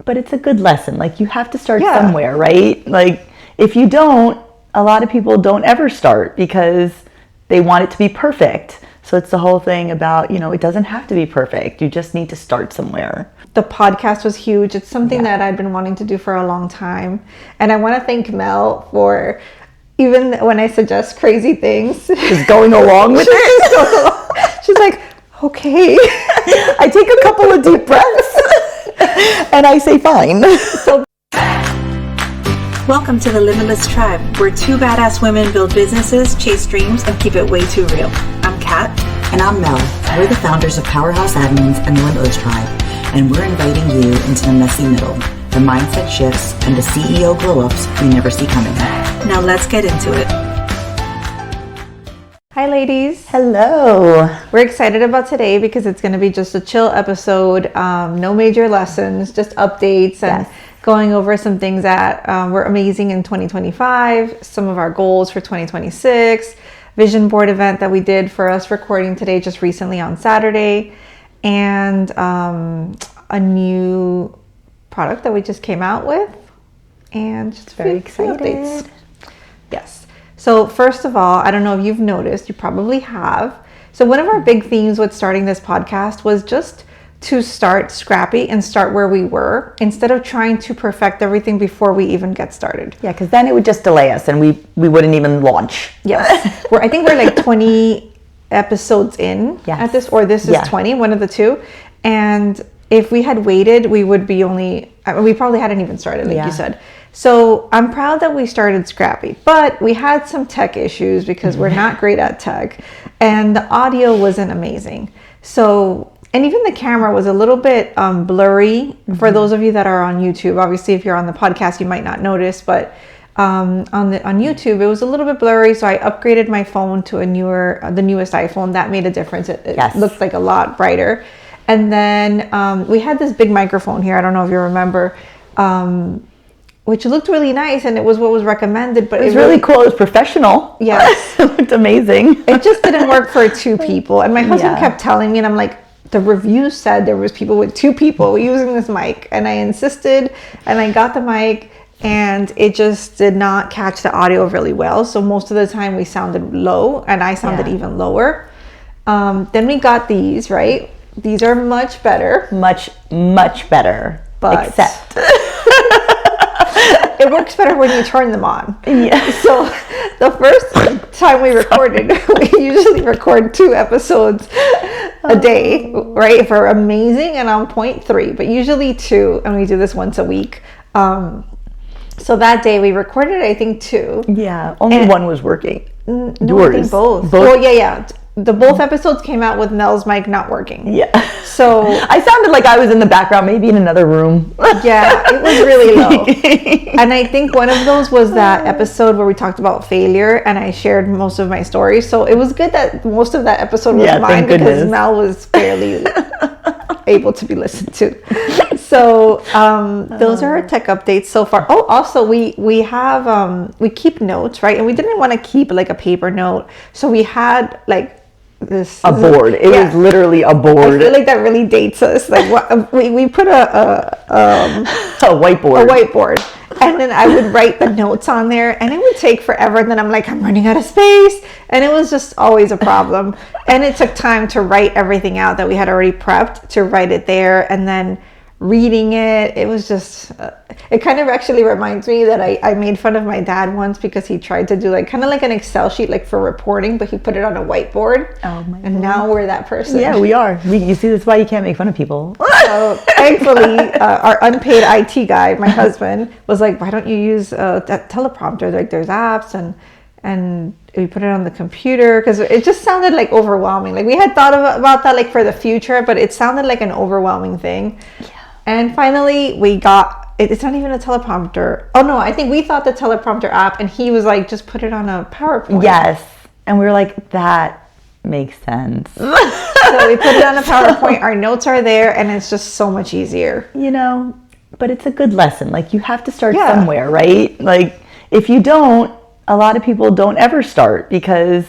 but it's a good lesson. Like, you have to start somewhere, right? Like, if you don't, a lot of people don't ever start because they want it to be perfect. So it's the whole thing about, it doesn't have to be perfect. You just need to start somewhere. The podcast was huge. It's something that I'd been wanting to do for a long time. And I want to thank Mel for, even when I suggest crazy things, just going along with it. She's like, okay. I take a couple of deep breaths and I say fine. Welcome to the Limitless Tribe, where two badass women build businesses, chase dreams, and keep it way too real. I'm Kat. And I'm Mel. We're the founders of Powerhouse Admins and the Limitless Tribe, and we're inviting you into the messy middle, the mindset shifts, and the CEO glow-ups we never see coming. Now let's get into it. Hi ladies. Hello. We're excited about today because it's going to be just a chill episode. No major lessons, just updates and going over some things that were amazing in 2025, some of our goals for 2026, vision board event that we did for us recording today just recently on Saturday, and a new product that we just came out with, and just very excited. Updates. Yes. So first of all, I don't know if you've noticed, you probably have. So one of our big themes with starting this podcast was just to start scrappy and start where we were instead of trying to perfect everything before we even get started. Yeah, because then it would just delay us and we wouldn't even launch. Yes. I think we're like 20 episodes in at this, or this is 20, one of the two. And if we had waited, we would be we probably hadn't even started, like you said. So I'm proud that we started Scrappy, but we had some tech issues because we're not great at tech and the audio wasn't amazing. And even the camera was a little bit blurry for those of you that are on YouTube. Obviously, if you're on the podcast, you might not notice, but on YouTube, it was a little bit blurry. So I upgraded my phone to the newest iPhone. That made a difference. It looked like a lot brighter. And then we had this big microphone here. I don't know if you remember, which looked really nice, and it was what was recommended. But it was really cool. It was professional. Yes, it looked amazing. It just didn't work for two people. And my husband kept telling me, and I'm like, the reviews said there was people with two people using this mic, and I insisted, and I got the mic, and it just did not catch the audio really well. So most of the time we sounded low, and I sounded even lower. Then we got these, right? These are much better. Much better. But except it works better when you turn them on. Yeah. So the first time we recorded, we usually record 2 episodes a day, right? For amazing and on point 3, but usually 2, and we do this once a week. So that day we recorded, I think 2. Yeah, only one was working. No, I think both. Well, yeah. Both episodes came out with Mel's mic not working. Yeah. So I sounded like I was in the background, maybe in another room. Yeah, it was really low. And I think one of those was that episode where we talked about failure and I shared most of my stories. So it was good that most of that episode was mine because Mel was barely able to be listened to. So those are our tech updates so far. Oh, also we have we keep notes, right? And we didn't want to keep like a paper note. So we had like a board. It was literally a board. I feel like that really dates us. Like we put a whiteboard. A whiteboard. And then I would write the notes on there and it would take forever. And then I'm like, I'm running out of space. And it was just always a problem. And it took time to write everything out that we had already prepped, to write it there. And then reading it was just it kind of actually reminds me that I made fun of my dad once because he tried to do like kind of like an Excel sheet like for reporting, but he put it on a whiteboard. Oh my and God. Now we're that person. Yeah, we are. You see, that's why you can't make fun of people. So thankfully our unpaid IT guy, my husband, was like, why don't you use that teleprompter? Like there's apps and we put it on the computer because it just sounded like overwhelming. Like we had thought about that like for the future, but it sounded like an overwhelming thing. Yeah. And finally, we got, it's not even a teleprompter. Oh no, I think we thought the teleprompter app, and he was like, just put it on a PowerPoint. Yes. And we were like, that makes sense. So we put it on a PowerPoint, our notes are there, and it's just so much easier. But it's a good lesson. Like, you have to start somewhere, right? Like, if you don't, a lot of people don't ever start because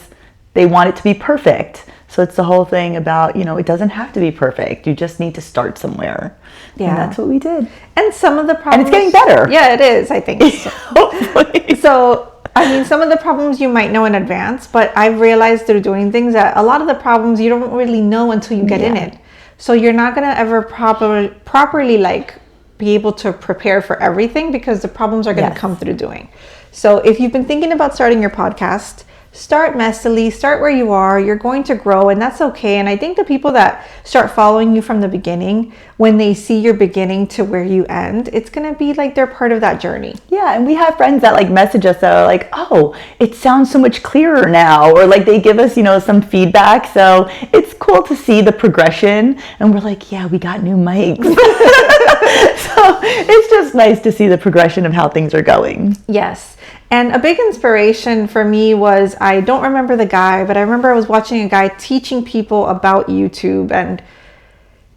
they want it to be perfect. So it's the whole thing about, it doesn't have to be perfect. You just need to start somewhere. Yeah. And that's what we did. And some of the problems... And it's getting better. Yeah, it is, I think. So. Hopefully. So, I mean, some of the problems you might know in advance, but I've realized through doing things that a lot of the problems you don't really know until you get in it. So you're not going to ever properly like be able to prepare for everything because the problems are going to come through doing. So if you've been thinking about starting your podcast, start messily, start where you are. You're going to grow, and that's okay. And I think the people that start following you from the beginning, when they see your beginning to where you end, it's going to be like they're part of that journey. Yeah, and we have friends that like message us that are like, oh, it sounds so much clearer now, or like they give us, some feedback. So it's cool to see the progression, and we're like, yeah, we got new mics. So it's just nice to see the progression of how things are going. Yes. And a big inspiration for me was, I don't remember the guy, but I remember I was watching a guy teaching people about YouTube, and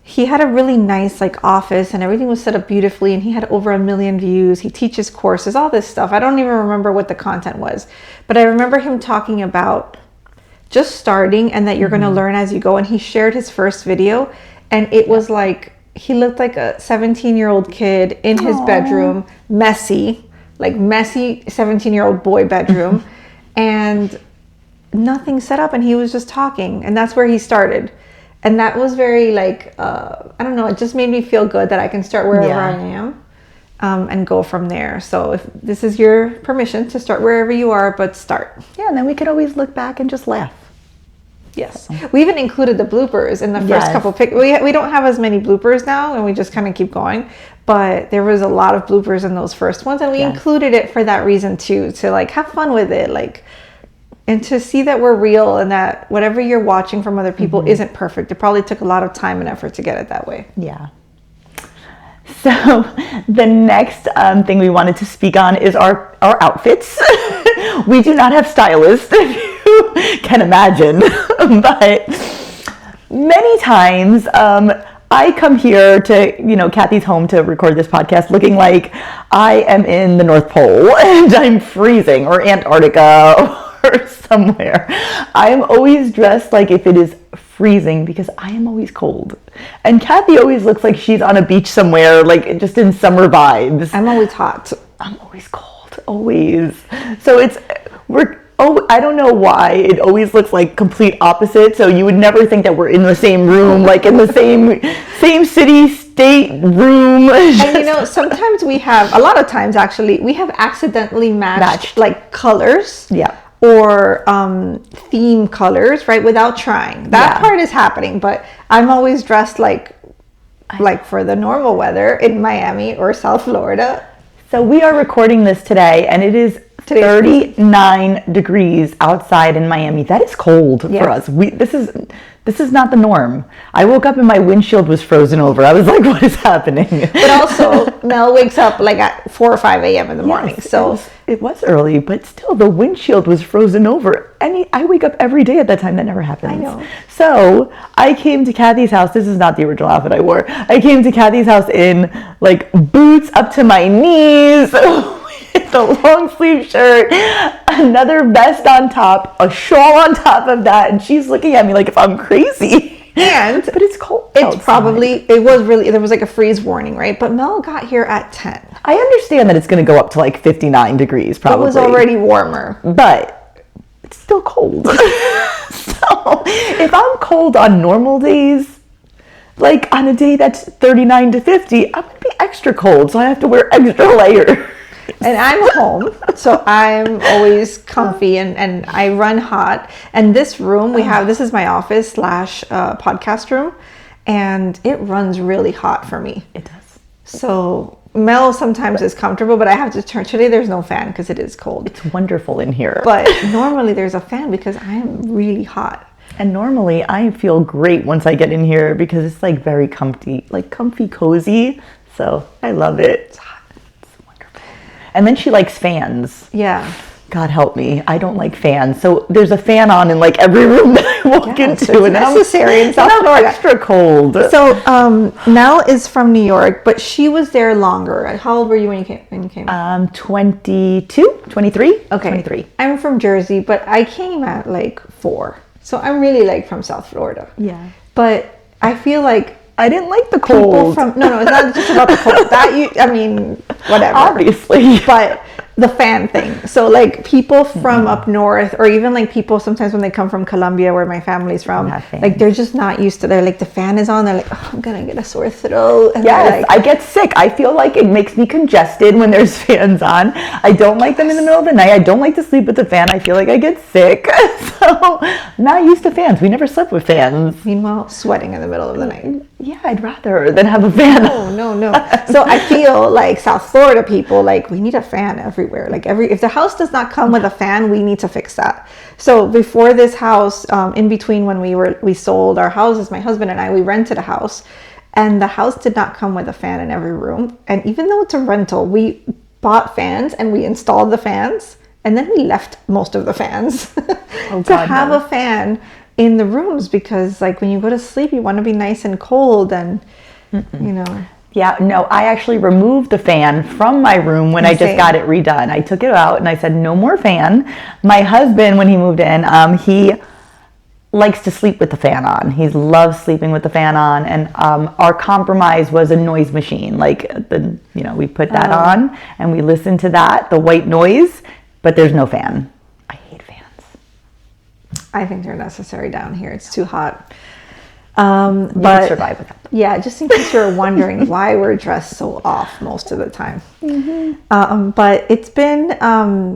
he had a really nice like office and everything was set up beautifully, and he had over 1 million views. He teaches courses, all this stuff. I don't even remember what the content was, but I remember him talking about just starting and that you're going to learn as you go. And he shared his first video, and it was like, he looked like a 17-year-old kid in his bedroom, messy 17-year-old boy bedroom, and nothing set up, and he was just talking, and that's where he started. And that was very like, I don't know, it just made me feel good that I can start wherever I am and go from there. So if this is your permission to start wherever you are, but start. Yeah, and then we could always look back and just laugh. Yes. We even included the bloopers in the first couple we don't have as many bloopers now, and we just kind of keep going. But there was a lot of bloopers in those first ones, and we included it for that reason too, to like have fun with it, like, and to see that we're real and that whatever you're watching from other people isn't perfect. It probably took a lot of time and effort to get it that way. Yeah. So the next thing we wanted to speak on is our outfits. We do not have stylists, if you can imagine, but many times I come here to, Cathy's home to record this podcast looking like I am in the North Pole and I'm freezing, or Antarctica or somewhere. I am always dressed like if it is freezing because I am always cold. And Cathy always looks like she's on a beach somewhere, like just in summer vibes. I'm always hot. I'm always cold, always. So I don't know why it always looks like complete opposite. So you would never think that we're in the same room, like in the same city, state room. And sometimes a lot of times actually, we have accidentally matched like colors. Yeah. Or theme colors, right? Without trying. That part is happening, but I'm always dressed like for the normal weather in Miami or South Florida. So we are recording this today, and it is 39 degrees outside in Miami. That is cold for us. This is not the norm. I woke up and my windshield was frozen over. I was like, what is happening? But also, Mel wakes up like at 4 or 5 a.m. in the morning. So it was early, but still the windshield was frozen over. I wake up every day at that time. That never happens. I know. So I came to Cathy's house. This is not the original outfit I wore. I came to Cathy's house in like boots up to my knees. The long sleeve shirt, another vest on top, a shawl on top of that, and she's looking at me like if I'm crazy. But it's cold. There was like a freeze warning, right? But Mel got here at 10. I understand that it's going to go up to like 59 degrees probably. It was already warmer. But it's still cold. So if I'm cold on normal days, like on a day that's 39 to 50, I'm going to be extra cold, so I have to wear extra layers. And I'm home, so I'm always comfy and I run hot. And this room this is my office / podcast room, and it runs really hot for me. It does. So Mel sometimes is comfortable, but I have to turn. Today there's no fan because it is cold. It's wonderful in here. But normally there's a fan because I am really hot. And normally I feel great once I get in here because it's like very comfy, cozy. So I love it. It's hot. And then she likes fans. Yeah. God help me. I don't like fans. So there's a fan on in like every room that I walk into. So it's necessary in South Florida. Extra cold. So Mel is from New York, but she was there longer. How old were you when you came? 22, 23. Okay. 23. I'm from Jersey, but I came at like 4. So I'm really like from South Florida. Yeah. But I feel like I didn't like the cold. No, it's not just about the cold. Whatever. Obviously. But the fan thing. So like people from up north, or even like people sometimes when they come from Colombia, where my family's from, like they're just not used to. They're like, the fan is on. They're like, oh, I'm gonna get a sore throat. And yes, I get sick. I feel like it makes me congested when there's fans on. I don't like them in the middle of the night. I don't like to sleep with the fan. I feel like I get sick. So I'm not used to fans. We never slept with fans. Meanwhile, sweating in the middle of the night. Yeah, I'd rather than have a fan. No. So I feel like South Florida people, like, we need a fan everywhere. Like if the house does not come with a fan, we need to fix that. So before this house, in between when we sold our houses, my husband and I, we rented a house, and the house did not come with a fan in every room. And even though it's a rental, we bought fans and we installed the fans, and then we left most of the fans to have a fan in the rooms, because like when you go to sleep, you want to be nice and cold, and you know. Yeah, no, I actually removed the fan from my room when I just got it redone. I took it out and I said, no more fan. My husband, when he moved in, he likes to sleep with the fan on. He loves sleeping with the fan on. And our compromise was a noise machine. Like, we put that on and we listen to that, the white noise, but there's no fan. I hate fans. I think they're necessary down here. It's too hot. But survive with them. Yeah, just in case you're wondering why we're dressed so off most of the time. But it's been,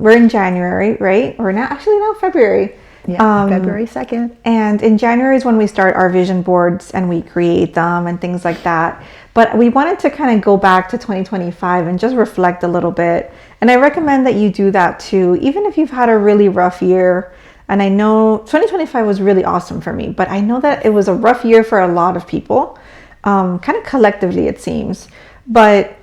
we're in January, right? Or now February. Yeah, February 2nd. And in January is when we start our vision boards and we create them and things like that. But we wanted to kind of go back to 2025 and just reflect a little bit. And I recommend that you do that too, even if you've had a really rough year. And I know 2025 was really awesome for me, but I know that it was a rough year for a lot of people, kind of collectively it seems. But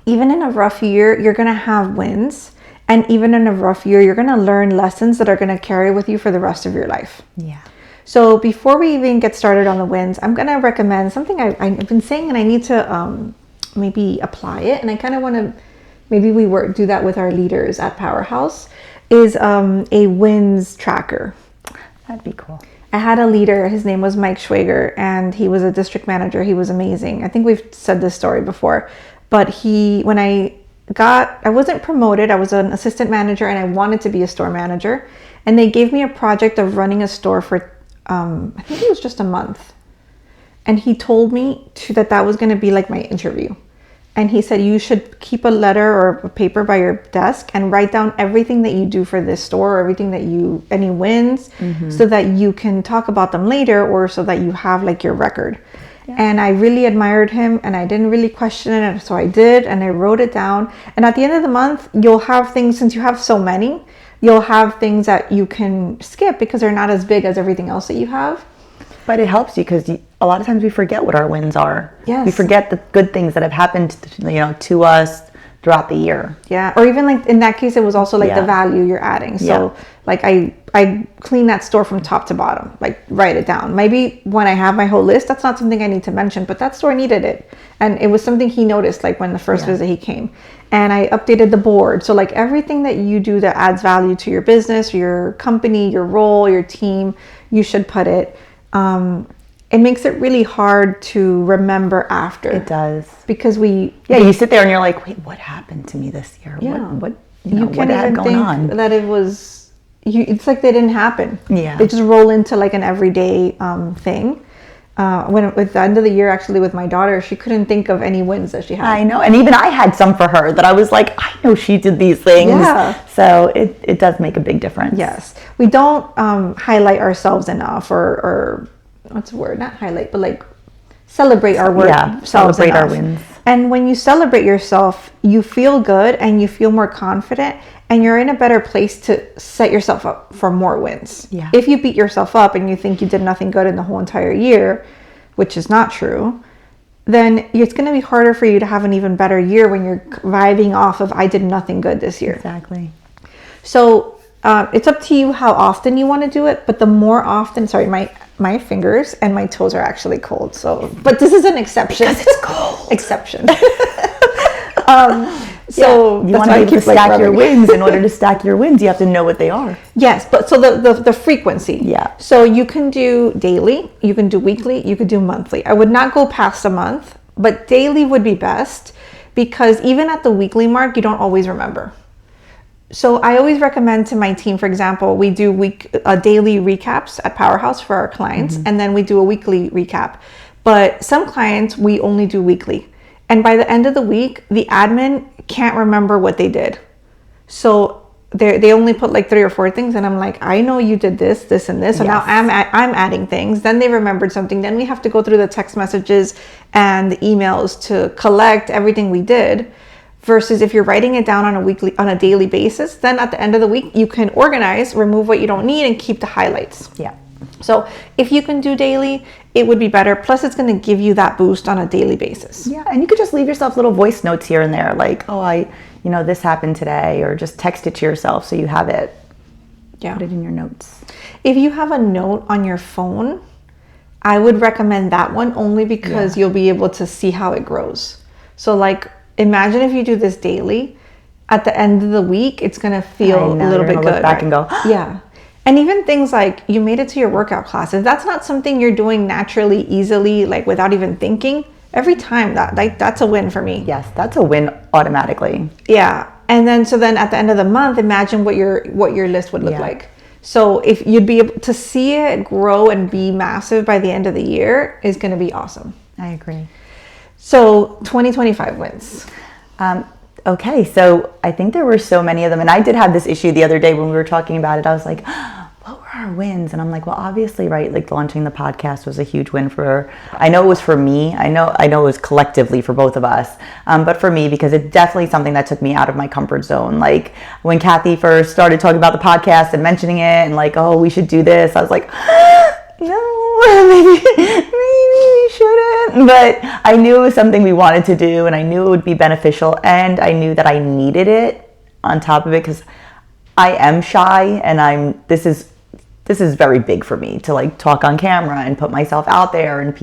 even in a rough year, you're going to have wins. And even in a rough year, you're going to learn lessons that are going to carry with you for the rest of your life. Yeah. So before we even get started on the wins, I'm going to recommend something I've been saying, and I need to maybe apply it. And I kind of want to, maybe we do that with our leaders at Powerhouse, is a wins tracker. That'd be cool. I had a leader, his name was Mike Schwager, and he was a district manager. He was amazing. I think we've said this story before, but when I wasn't promoted, I was an assistant manager and I wanted to be a store manager. And they gave me a project of running a store for, I think it was just a month. And he told me that was going to be like my interview. And he said, you should keep a letter or a paper by your desk and write down everything that you do for this store, or everything that any wins, so that you can talk about them later, or so that you have like your record. Yeah. And I really admired him, and I didn't really question it. So I did, and I wrote it down. And at the end of the month, you'll have things, since you have so many, you'll have things that you can skip because they're not as big as everything else that you have. But it helps you because a lot of times we forget what our wins are. Yes. We forget the good things that have happened, to us throughout the year. Yeah. Or even like in that case, it was also like the value you're adding. So like I clean that store from top to bottom, like write it down. Maybe when I have my whole list, that's not something I need to mention, but that store needed it. And it was something he noticed, like when the first visit he came. And I updated the board. So like everything that you do that adds value to your business, your company, your role, your team, you should put it. It makes it really hard to remember after. It does. Because you sit there and you're like, wait, what happened to me this year? Yeah. What can't even think that it was, it's like they didn't happen. Yeah. They just roll into like an everyday thing. With the end of the year, actually, with my daughter, she couldn't think of any wins that she had. I know. And even I had some for her that I was like, I know she did these things. Yeah. So it does make a big difference. Yes. We don't work highlight enough, or what's the word? Not highlight, but like celebrate our work. Yeah, celebrate our wins. And when you celebrate yourself, you feel good and you feel more confident, and you're in a better place to set yourself up for more wins. Yeah. If you beat yourself up and you think you did nothing good in the whole entire year, which is not true, then it's going to be harder for you to have an even better year when you're vibing off of, I did nothing good this year. Exactly. So it's up to you how often you want to do it, but the more often, my fingers and my toes are actually cold. So, but this is an exception. Because it's cold. Exception. So you want to be able to stack your wins. In order to stack your wins, you have to know what they are. Yes, but so the frequency. Yeah. So you can do daily, you can do weekly, you could do monthly. I would not go past a month, but daily would be best, because even at the weekly mark, you don't always remember. So I always recommend to my team, for example, we do daily recaps at Powerhouse for our clients, and then we do a weekly recap. But some clients, we only do weekly. And by the end of the week, the admin can't remember what they did. So they only put like 3 or 4 things, and I'm like, I know you did this, this, and this. So now I'm adding things. Then they remembered something. Then we have to go through the text messages and the emails to collect everything we did. Versus if you're writing it down on a daily basis, then at the end of the week, you can organize, remove what you don't need, and keep the highlights. Yeah. So if you can do daily, it would be better. Plus, it's going to give you that boost on a daily basis. Yeah, and you could just leave yourself little voice notes here and there, like, oh, this happened today, or just text it to yourself so you have it. Yeah. Put it in your notes. If you have a note on your phone, I would recommend that one only because you'll be able to see how it grows. So like, imagine if you do this daily, at the end of the week, it's going to feel a little bit good. Look back and go, yeah. And even things like you made it to your workout class. If that's not something you're doing naturally, easily, like without even thinking, every time that's a win for me. Yes, that's a win automatically. Yeah. And then at the end of the month, imagine what your list would look like. So if you'd be able to see it grow and be massive by the end of the year is going to be awesome. I agree. So 2025 wins. Okay, so I think there were so many of them. And I did have this issue the other day when we were talking about it. I was like, what were our wins? And I'm like, well, obviously, right, like launching the podcast was a huge win for, I know it was for me. I know it was collectively for both of us. But for me, because it's definitely something that took me out of my comfort zone. Like when Cathy first started talking about the podcast and mentioning it and like, oh, we should do this, I was like, no, maybe we shouldn't. But I knew it was something we wanted to do, and I knew it would be beneficial, and I knew that I needed it on top of it because I am shy, and this is very big for me to like talk on camera and put myself out there and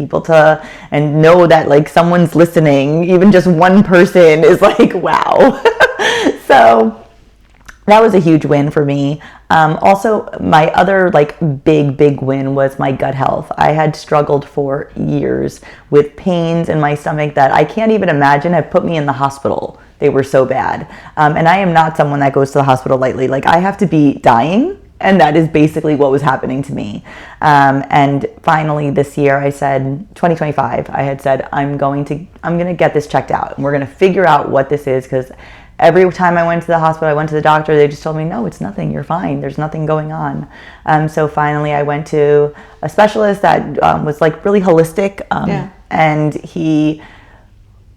and know that like someone's listening. Even just one person is like, wow. So that was a huge win for me. Also, my other like big win was my gut health. I had struggled for years with pains in my stomach that I can't even imagine have put me in the hospital. They were so bad. And I am not someone that goes to the hospital lightly. Like I have to be dying, and that is basically what was happening to me. And finally this year I said, 2025, I had said, I'm going to get this checked out, and we're going to figure out what this is, because every time I went to the hospital, I went to the doctor, they just told me, no, it's nothing. You're fine. There's nothing going on. So finally I went to a specialist that was like really holistic. And he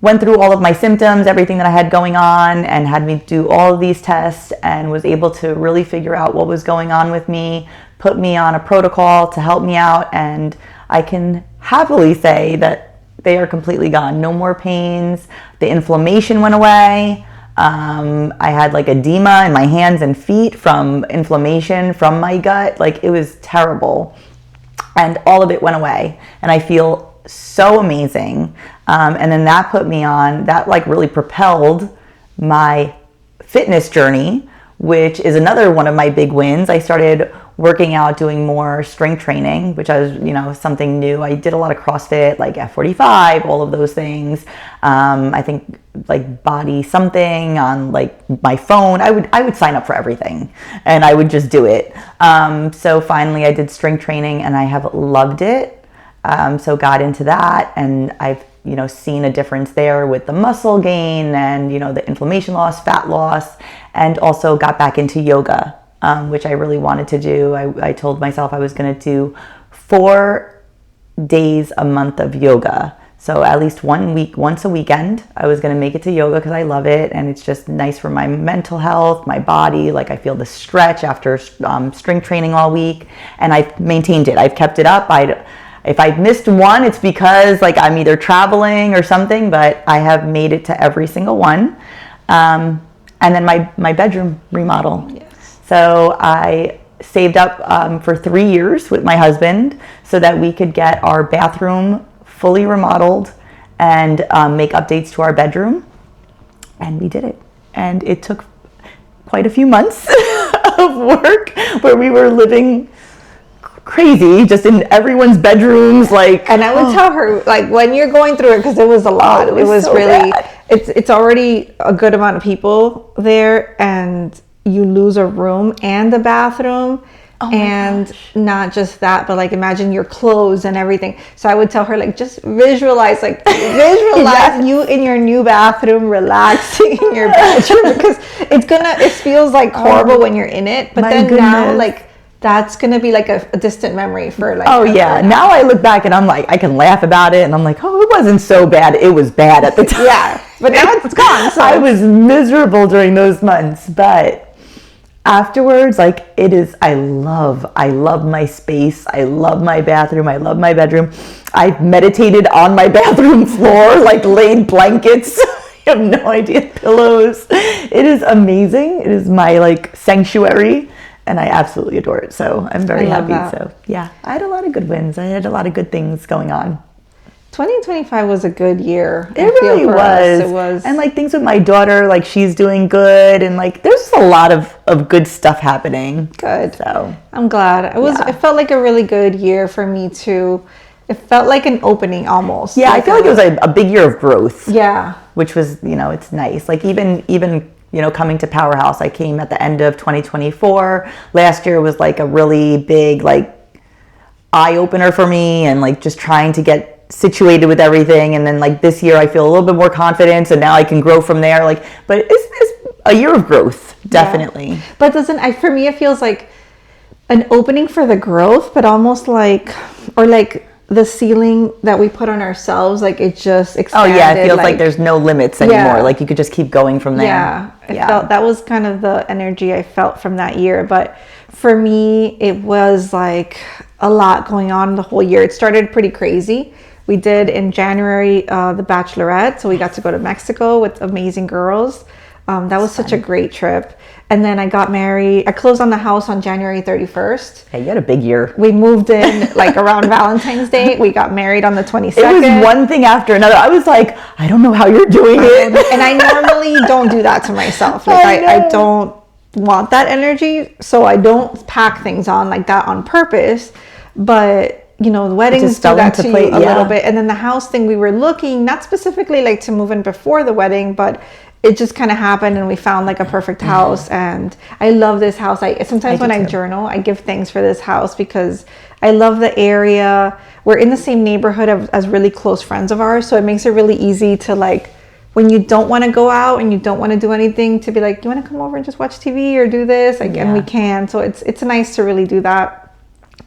went through all of my symptoms, everything that I had going on, and had me do all of these tests, and was able to really figure out what was going on with me, put me on a protocol to help me out. And I can happily say that they are completely gone. No more pains. The inflammation went away. I had like edema in my hands and feet from inflammation from my gut. Like it was terrible, and all of it went away, and I feel so amazing. And then that like really propelled my fitness journey, which is another one of my big wins. I started working out, doing more strength training, which was, something new. I did a lot of CrossFit, like F45, all of those things. I think like body something on like my phone. I would sign up for everything, and I would just do it. So finally I did strength training, and I have loved it. So got into that, and I've seen a difference there with the muscle gain and the inflammation loss, fat loss, and also got back into yoga, which I really wanted to do. I told myself I was going to do 4 days a month of yoga. So at least once a weekend, I was going to make it to yoga because I love it, and it's just nice for my mental health, my body. Like I feel the stretch after strength training all week, and I've maintained it. I've kept it up. If I missed one, it's because like I'm either traveling or something, but I have made it to every single one. And then my bedroom remodel. Yes. So I saved up for 3 years with my husband so that we could get our bathroom fully remodeled and make updates to our bedroom. And we did it. and it took quite a few months of work where we were living crazy, just in everyone's bedrooms, like. And I would tell her, like, when you're going through it, because it was a lot. It was so really bad. It's already a good amount of people there, and you lose a room and a bathroom. And not just that, but like imagine your clothes and everything. So I would tell her, like, just visualize you in your new bathroom, relaxing in your bedroom, because it feels like horrible when you're in it, but then now, like, that's gonna be like a distant memory for like. Oh yeah, now I look back and I'm like, I can laugh about it, and I'm like, oh, it wasn't so bad. It was bad at the time. Yeah, but now it's gone. So I was miserable during those months, but afterwards, like, it is, I love my space. I love my bathroom. I love my bedroom. I've meditated on my bathroom floor, like laid blankets. You have no idea, pillows. It is amazing. It is my like sanctuary, and I absolutely adore it. So I'm very happy. That. So yeah, I had a lot of good wins. I had a lot of good things going on. 2025 was a good year. It really was. It was. And like things with my daughter, like she's doing good, and like there's a lot of good stuff happening. Good. So I'm glad. It felt like a really good year for me too. It felt like an opening almost. Yeah, I feel like it was a big year of growth. Yeah. Which was, it's nice. Like even coming to Powerhouse, I came at the end of 2024. Last year was like a really big like eye opener for me, and like just trying to get situated with everything, and then like this year I feel a little bit more confident, and now I can grow from there. Like, but it's a year of growth, definitely. Yeah. But for me it feels like an opening for the growth, but almost like, or like the ceiling that we put on ourselves, like it just expanded. Oh yeah, it feels like there's no limits anymore. Yeah. Like you could just keep going from there. Yeah, I felt that was kind of the energy I felt from that year. But for me, it was like a lot going on the whole year. It started pretty crazy. We did in January the Bachelorette, so we got to go to Mexico with amazing girls. That was such a great trip. And then I got married. I closed on the house on January 31st. Hey, you had a big year. We moved in like around Valentine's Day. We got married on the 22nd. It was one thing after another. I was like, I don't know how you're doing it. And I normally don't do that to myself. Like I don't want that energy, so I don't pack things on like that on purpose. But the weddings do that to you a little bit. And then the house thing, we were looking, not specifically like to move in before the wedding, but it just kind of happened, and we found like a perfect house. And I love this house. Sometimes when I journal, I give thanks for this house because I love the area. We're in the same neighborhood as really close friends of ours, so it makes it really easy to like, when you don't want to go out and you don't want to do anything, to be like, you want to come over and just watch TV or do this? Like, and we can. So it's nice to really do that.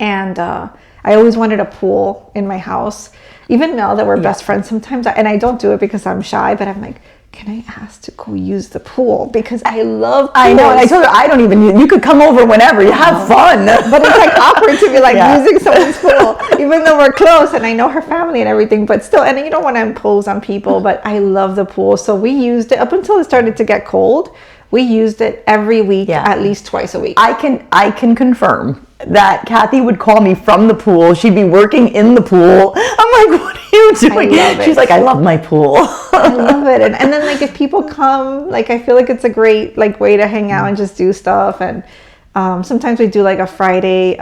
And I always wanted a pool in my house. Even Mel, that we're best friends, sometimes I don't do it because I'm shy, but I'm like, can I ask to go use the pool? Because I love pools. I know, and I told her, you could come over whenever, you have fun. But it's like awkward to be like using someone's pool, even though we're close and I know her family and everything, but still, and you don't want to impose on people, but I love the pool. So we used it up until it started to get cold. We used it every week, at least twice a week. I can confirm that Cathy would call me from the pool. She'd be working in the pool. I'm like, what are you doing? She's like, I love my pool. I love it. And then like if people come, like I feel like it's a great like way to hang out and just do stuff. And sometimes we do like a Friday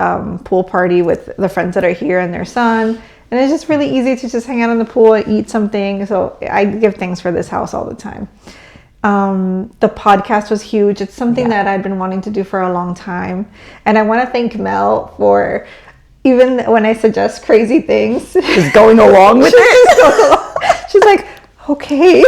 pool party with the friends that are here and their son. And it's just really easy to just hang out in the pool and eat something. So I give thanks for this house all the time. The podcast was huge. It's something that I'd been wanting to do for a long time. And I want to thank Mel for, even when I suggest crazy things, just going along with it. She's like, okay.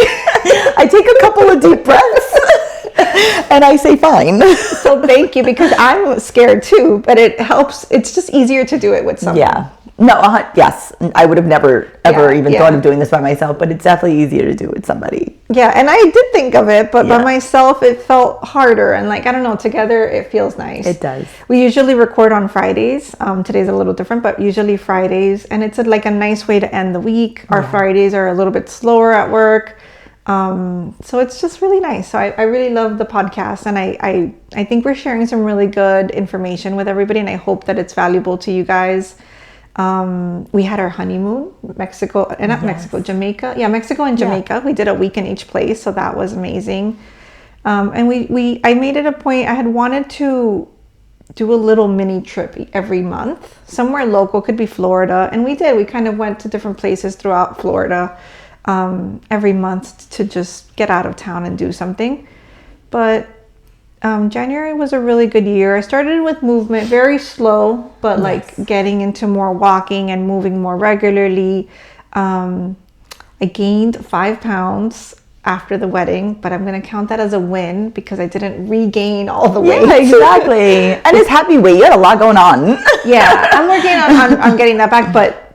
I take a couple of deep breaths and I say fine. So thank you, because I'm scared too, but it helps. It's just easier to do it with someone. Yeah. No, yes. I would have never, ever even thought of doing this by myself, but it's definitely easier to do with somebody. Yeah, and I did think of it, but by myself, it felt harder. And like, I don't know, together, it feels nice. It does. We usually record on Fridays. Today's a little different, but usually Fridays. And it's like a nice way to end the week. Our Fridays are a little bit slower at work. So it's just really nice. So I really love the podcast, and I think we're sharing some really good information with everybody, and I hope that it's valuable to you guys. We had our honeymoon, Jamaica. Yeah, Mexico and Jamaica. We did a week in each place, so that was amazing. And I made it a point. I had wanted to do a little mini trip every month, somewhere local, could be Florida. And we did. We kind of went to different places throughout Florida every month to just get out of town and do something. But January was a really good year. I started with movement, very slow, but like getting into more walking and moving more regularly. I gained 5 pounds after the wedding, but I'm going to count that as a win because I didn't regain all the weight. Yeah, exactly. And it's happy weight. You had a lot going on. Yeah, I'm working on getting that back, but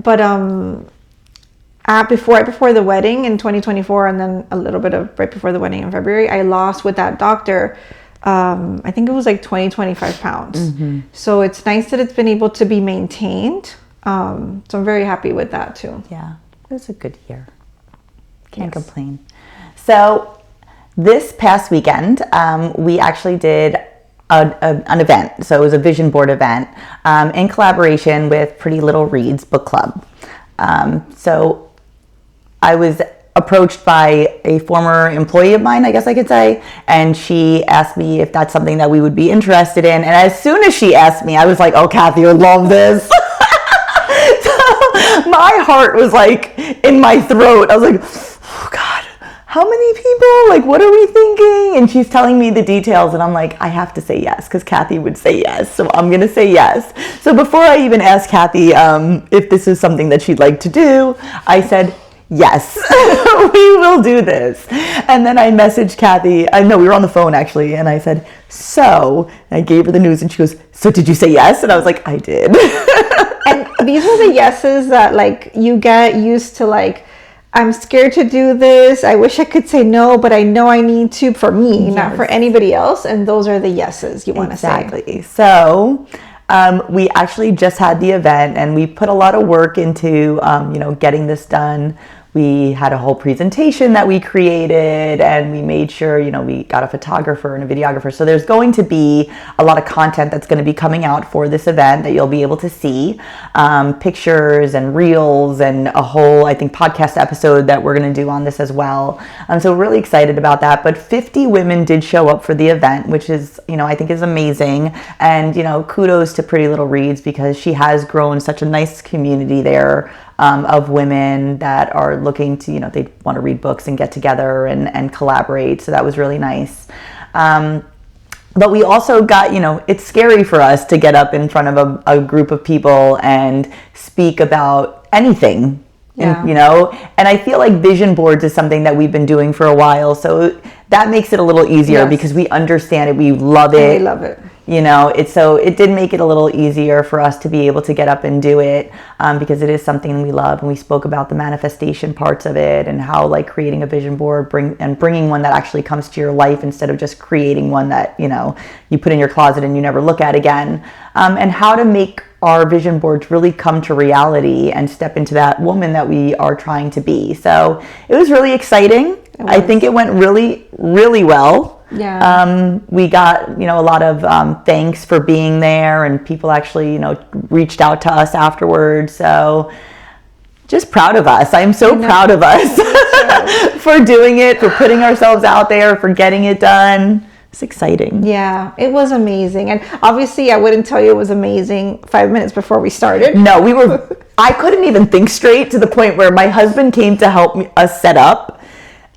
before the wedding in 2024, and then a little bit of right before the wedding in February, I lost with that doctor. I think it was like 25 pounds. Mm-hmm. So it's nice that it's been able to be maintained. So I'm very happy with that too. Yeah, it was a good year. Can't complain. So this past weekend, we actually did an event. So it was a vision board event in collaboration with Pretty Little Reads Book Club. So I was approached by a former employee of mine, I guess I could say, and she asked me if that's something that we would be interested in. And as soon as she asked me, I was like, oh, Cathy, I would love this. So my heart was like in my throat. I was like, oh God, how many people? Like, what are we thinking? And she's telling me the details, and I'm like, I have to say yes, because Cathy would say yes, so I'm gonna say yes. So before I even asked Cathy if this is something that she'd like to do, I said, yes, we will do this. And then I messaged Cathy. I know we were on the phone actually, and I said, so I gave her the news, and she goes, so did you say yes? And I was like, I did. And these are the yeses that like you get used to, like, I'm scared to do this. I wish I could say no, but I know I need to for me, not for anybody else. And those are the yeses you want to say. Exactly. So we actually just had the event, and we put a lot of work into, getting this done. We had a whole presentation that we created, and we made sure, we got a photographer and a videographer. So there's going to be a lot of content that's going to be coming out for this event that you'll be able to see, pictures and reels and a whole, I think, podcast episode that we're going to do on this as well. So we're really excited about that. But 50 women did show up for the event, which is, I think is amazing. And, kudos to Pretty Little Reads, because she has grown such a nice community there. Of women that are looking to, they want to read books and get together and collaborate. So that was really nice. But we also got, it's scary for us to get up in front of a group of people and speak about anything, and I feel like vision boards is something that we've been doing for a while. So that makes it a little easier because we understand it. We love it. We love it. It did make it a little easier for us to be able to get up and do it because it is something we love. And we spoke about the manifestation parts of it and how, like, creating a vision board bringing one that actually comes to your life instead of just creating one that, you put in your closet and you never look at again, and how to make our vision boards really come to reality and step into that woman that we are trying to be. So it was really exciting. I think it went really, really well. Yeah. We got, a lot of thanks for being there, and people actually, reached out to us afterwards. So just proud of us. I'm so proud of us for doing it, for putting ourselves out there, for getting it done. It's exciting. Yeah, it was amazing. And obviously I wouldn't tell you it was amazing 5 minutes before we started. No, I couldn't even think straight, to the point where my husband came to help us set up,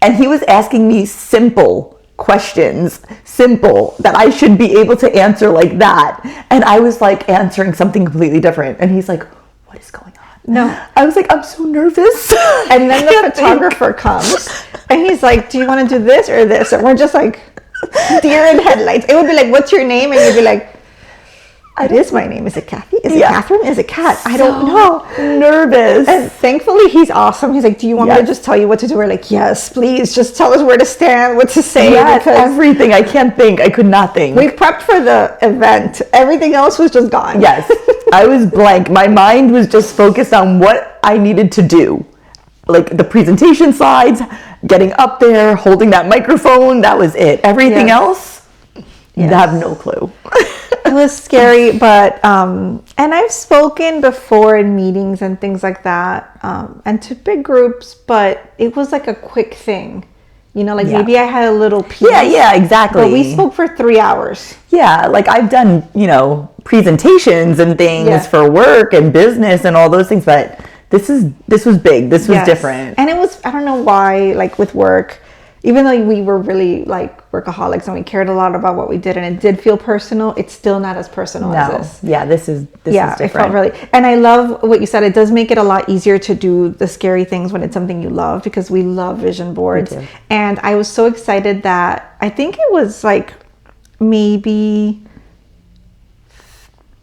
and he was asking me simple questions, that I should be able to answer like that. And I was like answering something completely different. And he's like, what is going on? No. I was like, I'm so nervous. And then the photographer comes and he's like, do you want to do this or this? And we're just like deer in headlights. It would be like, what's your name? And you'd be like, it is my name. Is it Cathy? Is it Catherine? Is it Kat? I don't know. Nervous. And thankfully, he's awesome. He's like, do you want me to just tell you what to do? We're like, yes, please. Just tell us where to stand, what to say. Yes, everything. I can't think. I could not think. We prepped for the event. Everything else was just gone. Yes. I was blank. My mind was just focused on what I needed to do. Like the presentation slides, getting up there, holding that microphone. That was it. Everything else, I have no clue. It was scary, but and I've spoken before in meetings and things like that, and to big groups, but it was like a quick thing. You know, like maybe I had a little piece. Yeah, exactly. But we spoke for 3 hours. Yeah, like I've done, you know, presentations and things for work and business and all those things, but this was big. This was different. And it was, I don't know why, like with work, even though we were really like workaholics and we cared a lot about what we did and it did feel personal, it's still not as personal as this. Yeah, this is different. It felt really, and I love what you said. It does make it a lot easier to do the scary things when it's something you love, because we love vision boards. And I was so excited that I think it was like maybe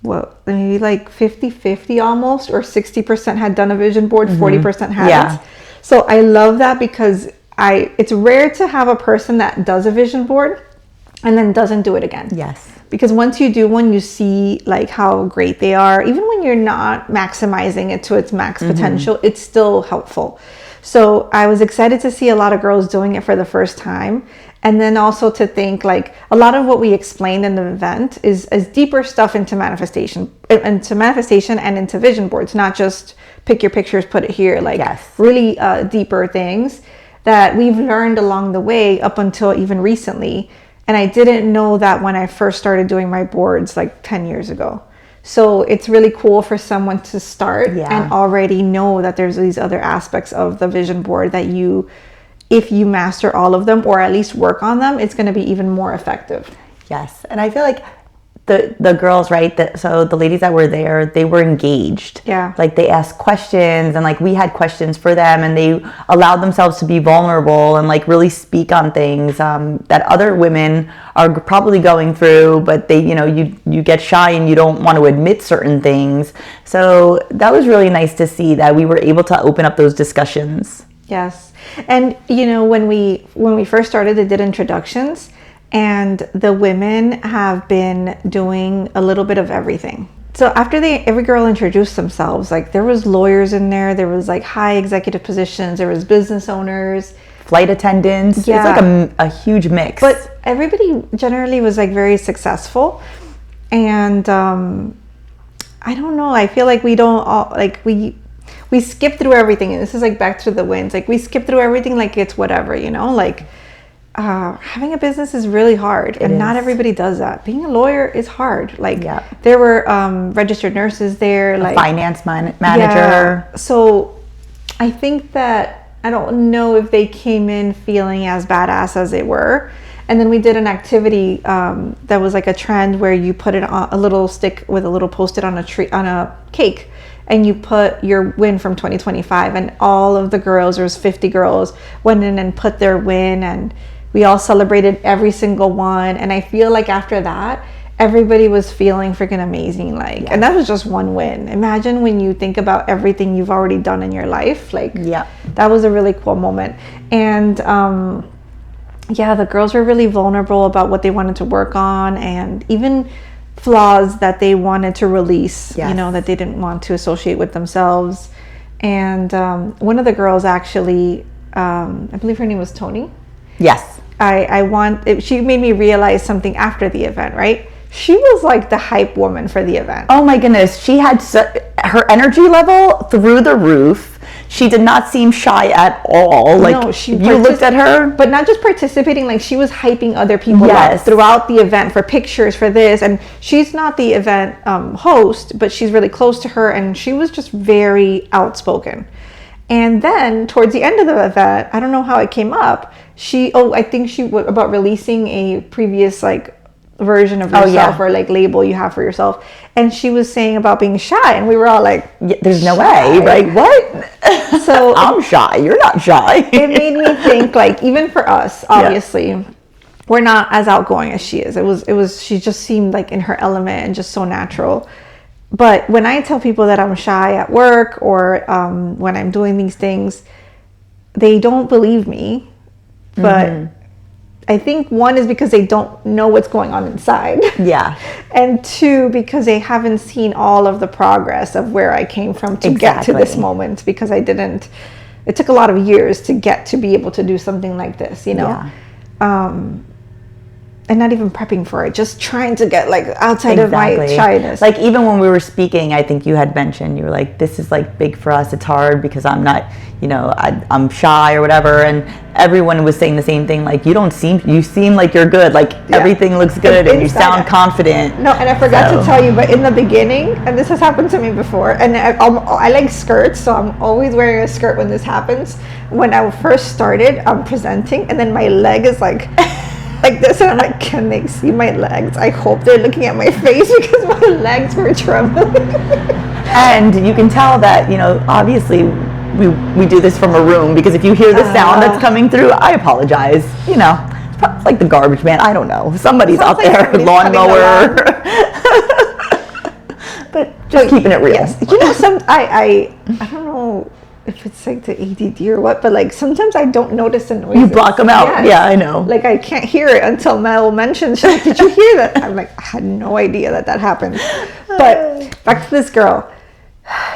like 50-50 almost, or 60% had done a vision board, 40% hadn't. So I love that, because it's rare to have a person that does a vision board and then doesn't do it again. Yes. Because once you do one, you see like how great they are. Even when you're not maximizing it to its max potential, it's still helpful. So I was excited to see a lot of girls doing it for the first time. And then also to think like a lot of what we explained in the event is deeper stuff into manifestation and into vision boards, not just pick your pictures, put it here, like really deeper things that we've learned along the way up until even recently. And I didn't know that when I first started doing my boards like 10 years ago. So it's really cool for someone to start and already know that there's these other aspects of the vision board that if you master all of them, or at least work on them, it's going to be even more effective. Yes. And I feel like the girls, right, so the ladies that were there, they were engaged. Yeah. Like they asked questions, and like we had questions for them, and they allowed themselves to be vulnerable and like really speak on things that other women are probably going through, but they, you know, you get shy and you don't want to admit certain things. So that was really nice to see that we were able to open up those discussions. Yes. And you know, when we first started, they did introductions, and the women have been doing a little bit of everything. So after every girl introduced themselves, like there was lawyers in there was like high executive positions, there was business owners, flight attendants. It's like a huge mix. But everybody generally was like very successful. And I don't know, I feel like we don't all, like we skip through everything. And this is like back to the wins. Like we skip through everything like it's whatever, you know, like having a business is really hard, and not everybody does that. Being a lawyer is hard. Like there were registered nurses there, like finance manager. Yeah. So I think that, I don't know if they came in feeling as badass as they were. And then we did an activity that was like a trend where you put it on a little stick with a little post-it on a tree, on a cake, and you put your win from 2025, and all of the girls, there was 50 girls, went in and put their win, and we all celebrated every single one. And I feel like after that, everybody was feeling freaking amazing. Like, and that was just one win. Imagine when you think about everything you've already done in your life. Like, that was a really cool moment. And the girls were really vulnerable about what they wanted to work on, and even flaws that they wanted to release, you know, that they didn't want to associate with themselves. And one of the girls actually, I believe her name was Tony. Yes. She made me realize something after the event, right? She was like the hype woman for the event. Oh my goodness. She had her energy level through the roof. She did not seem shy at all. Like, no, you looked at her. But not just participating, like she was hyping other people up throughout the event for pictures, for this. And she's not the event host, but she's really close to her. And she was just very outspoken. And then towards the end of the event, I don't know how it came up. I think she was about releasing a previous like version of yourself or like label you have for yourself, and she was saying about being shy, and we were all like, there's no way, right? What? So I'm shy, you're not shy. It made me think, like, even for us, obviously we're not as outgoing as she is. It was she just seemed like in her element and just so natural. But when I tell people that I'm shy at work or when I'm doing these things, they don't believe me. But I think one is because they don't know what's going on inside. Yeah. And two, because they haven't seen all of the progress of where I came from to get to this moment, because it took a lot of years to get to be able to do something like this, you know? Yeah. and not even prepping for it, just trying to get like outside of my shyness. Like even when we were speaking, I think you had mentioned, you were like, this is like big for us. It's hard because I'm not, you know, I'm shy or whatever. And everyone was saying the same thing. Like, you seem like you're good. Like everything looks good and you sound confident. No, and I forgot to tell you, but in the beginning, and this has happened to me before, and I like skirts, so I'm always wearing a skirt when this happens. When I first started, I'm presenting, and then my leg is like this, and I'm like, can they see my legs? I hope they're looking at my face because my legs were trembling. And you can tell that, you know, obviously we do this from a room, because if you hear the sound that's coming through, I apologize. You know, it's probably like the garbage man. I don't know. Somebody's out there, lawnmower. But just keeping it real. Yes. You know, I don't know if it's like the ADD or what, but like sometimes I don't notice the noises. You block them out. Yes. Yeah, I know. Like I can't hear it until Mel mentions, she's like, did you hear that? I'm like, I had no idea that happened. But back to this girl.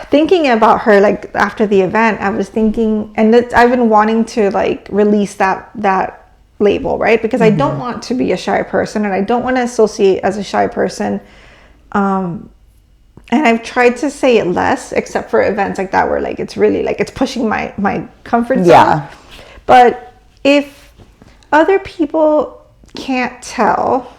Thinking about her, like after the event, I was thinking, and I've been wanting to like release that label, right? Because I don't want to be a shy person, and I don't want to associate as a shy person. And I've tried to say it less, except for events like that where like it's really like it's pushing my comfort zone. Yeah. But if other people can't tell,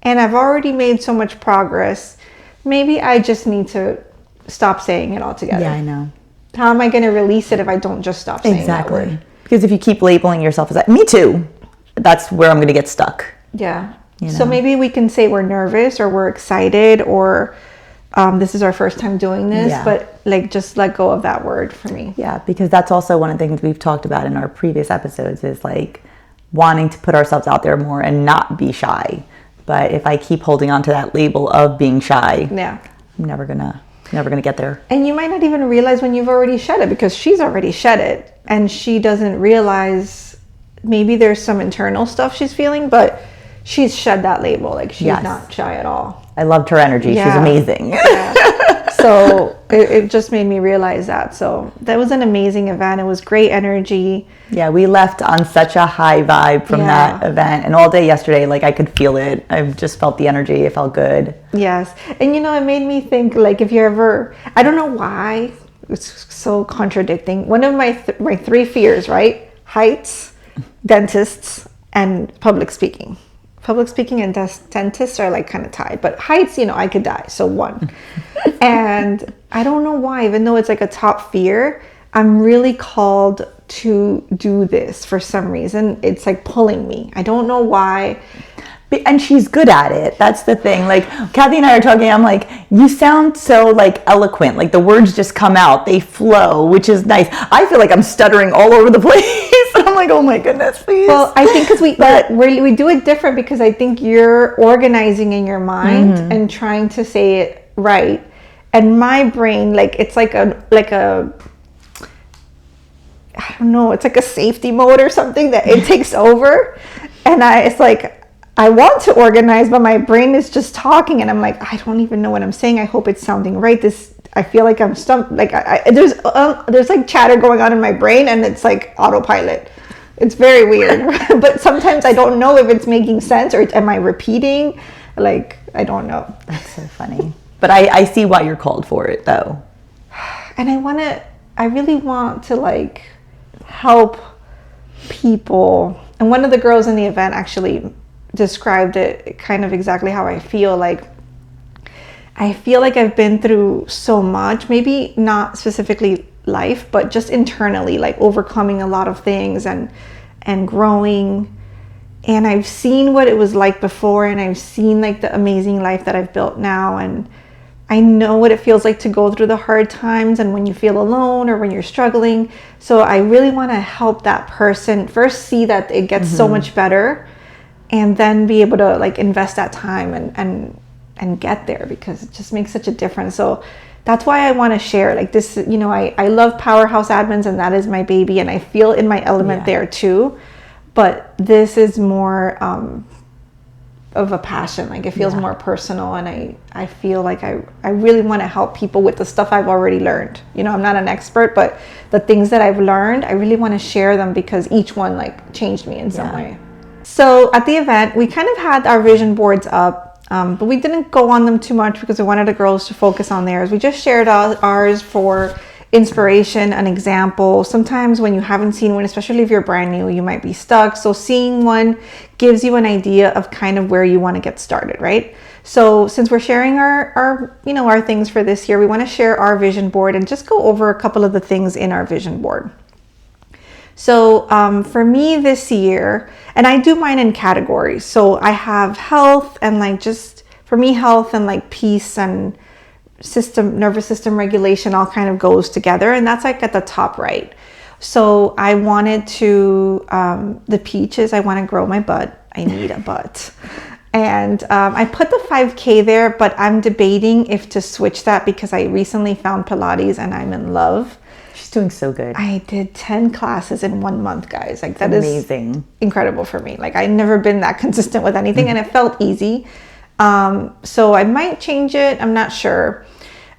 and I've already made so much progress, maybe I just need to stop saying it altogether. Yeah, I know. How am I going to release it if I don't just stop saying that word? Because if you keep labeling yourself as that, me too, that's where I'm going to get stuck. Yeah. You know? So maybe we can say we're nervous or we're excited or this is our first time doing this, but like just let go of that word for me. Yeah, because that's also one of the things we've talked about in our previous episodes is like wanting to put ourselves out there more and not be shy. But if I keep holding on to that label of being shy, I'm never gonna get there. And you might not even realize when you've already shed it, because she's already shed it and she doesn't realize maybe there's some internal stuff she's feeling, but she's shed that label. Like she's not shy at all. I loved her energy. She's amazing. Yeah. So it just made me realize that. So that was an amazing event. It was great energy. Yeah, we left on such a high vibe from that event. And all day yesterday, like I could feel it. I just felt the energy. It felt good. Yes. And you know, it made me think like if you're ever, I don't know why, it's so contradicting. One of my three fears, right? Heights, dentists, and public speaking. Public speaking and dentists are like kind of tied, but heights, you know, I could die. So one. And I don't know why, even though it's like a top fear, I'm really called to do this for some reason. It's like pulling me. I don't know why. And she's good at it. That's the thing. Like Cathy and I are talking, I'm like, you sound so like eloquent. Like the words just come out. They flow, which is nice. I feel like I'm stuttering all over the place. I'm like, oh my goodness, please. Well, I think because we do it different, because I think you're organizing in your mind and trying to say it right. And my brain, like it's like a I don't know, it's like a safety mode or something that it takes over. And it's like, I want to organize, but my brain is just talking, and I'm like, I don't even know what I'm saying. I hope it's sounding right. I feel like I'm stumped. Like there's like chatter going on in my brain, and it's like autopilot. It's very weird. But sometimes I don't know if it's making sense or am I repeating? Like I don't know. That's so funny. But I see why you're called for it though. And I really want to like help people. And one of the girls in the event actually described it kind of exactly how I feel. Like I feel like I've been through so much, maybe not specifically life, but just internally, like overcoming a lot of things and growing. And I've seen what it was like before, and I've seen like the amazing life that I've built now, and I know what it feels like to go through the hard times and when you feel alone or when you're struggling. So I really want to help that person first see that it gets so much better, and then be able to like invest that time and get there, because it just makes such a difference. So that's why I want to share like this. You know, I love Powerhouse Admins, and that is my baby, and I feel in my element there too. But this is more of a passion. Like it feels more personal, and I feel like I really want to help people with the stuff I've already learned. You know, I'm not an expert, but the things that I've learned, I really want to share them, because each one like changed me in some way. So at the event, we kind of had our vision boards up, but we didn't go on them too much because we wanted the girls to focus on theirs. We just shared ours for inspiration, an example. Sometimes when you haven't seen one, especially if you're brand new, you might be stuck. So seeing one gives you an idea of kind of where you want to get started, right? So since we're sharing our things for this year, we want to share our vision board and just go over a couple of the things in our vision board. So for me this year, and I do mine in categories. So I have health and for me, health and peace and nervous system regulation all kind of goes together. And that's at the top right. So I wanted to, the peaches, I want to grow my butt. I need a butt. And I put the 5K there, but I'm debating if to switch that because I recently found Pilates and I'm in love. She's doing so good. I did 10 classes in 1 month, guys. That amazing. Is incredible for me. I've never been that consistent with anything, and it felt easy. So I might change it. I'm not sure.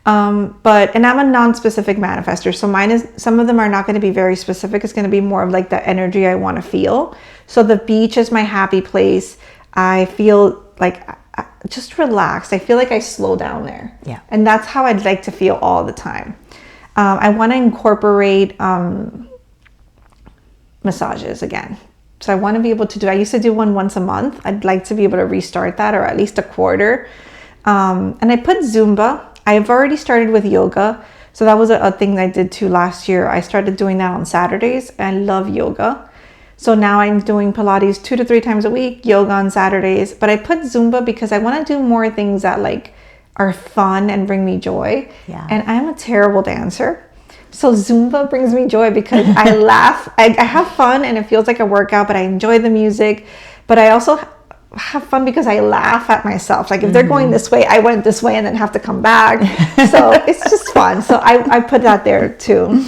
And I'm a non-specific manifester. So some of them are not going to be very specific. It's going to be more of the energy I want to feel. So the beach is my happy place. I feel just relaxed. I feel like I slow down there. Yeah. And that's how I'd like to feel all the time. I want to incorporate massages again. So I want to be able to I used to do one once a month. I'd like to be able to restart that, or at least a quarter. And I put Zumba. I've already started with yoga. So that was a thing that I did too last year. I started doing that on Saturdays. I love yoga. So now I'm doing Pilates 2 to 3 times a week, yoga on Saturdays. But I put Zumba because I want to do more things that are fun and bring me joy. Yeah. And I'm a terrible dancer. So Zumba brings me joy because I laugh. I have fun and it feels like a workout, but I enjoy the music. But I also have fun because I laugh at myself. If they're going this way, I went this way and then have to come back. So it's just fun. So I put that there too.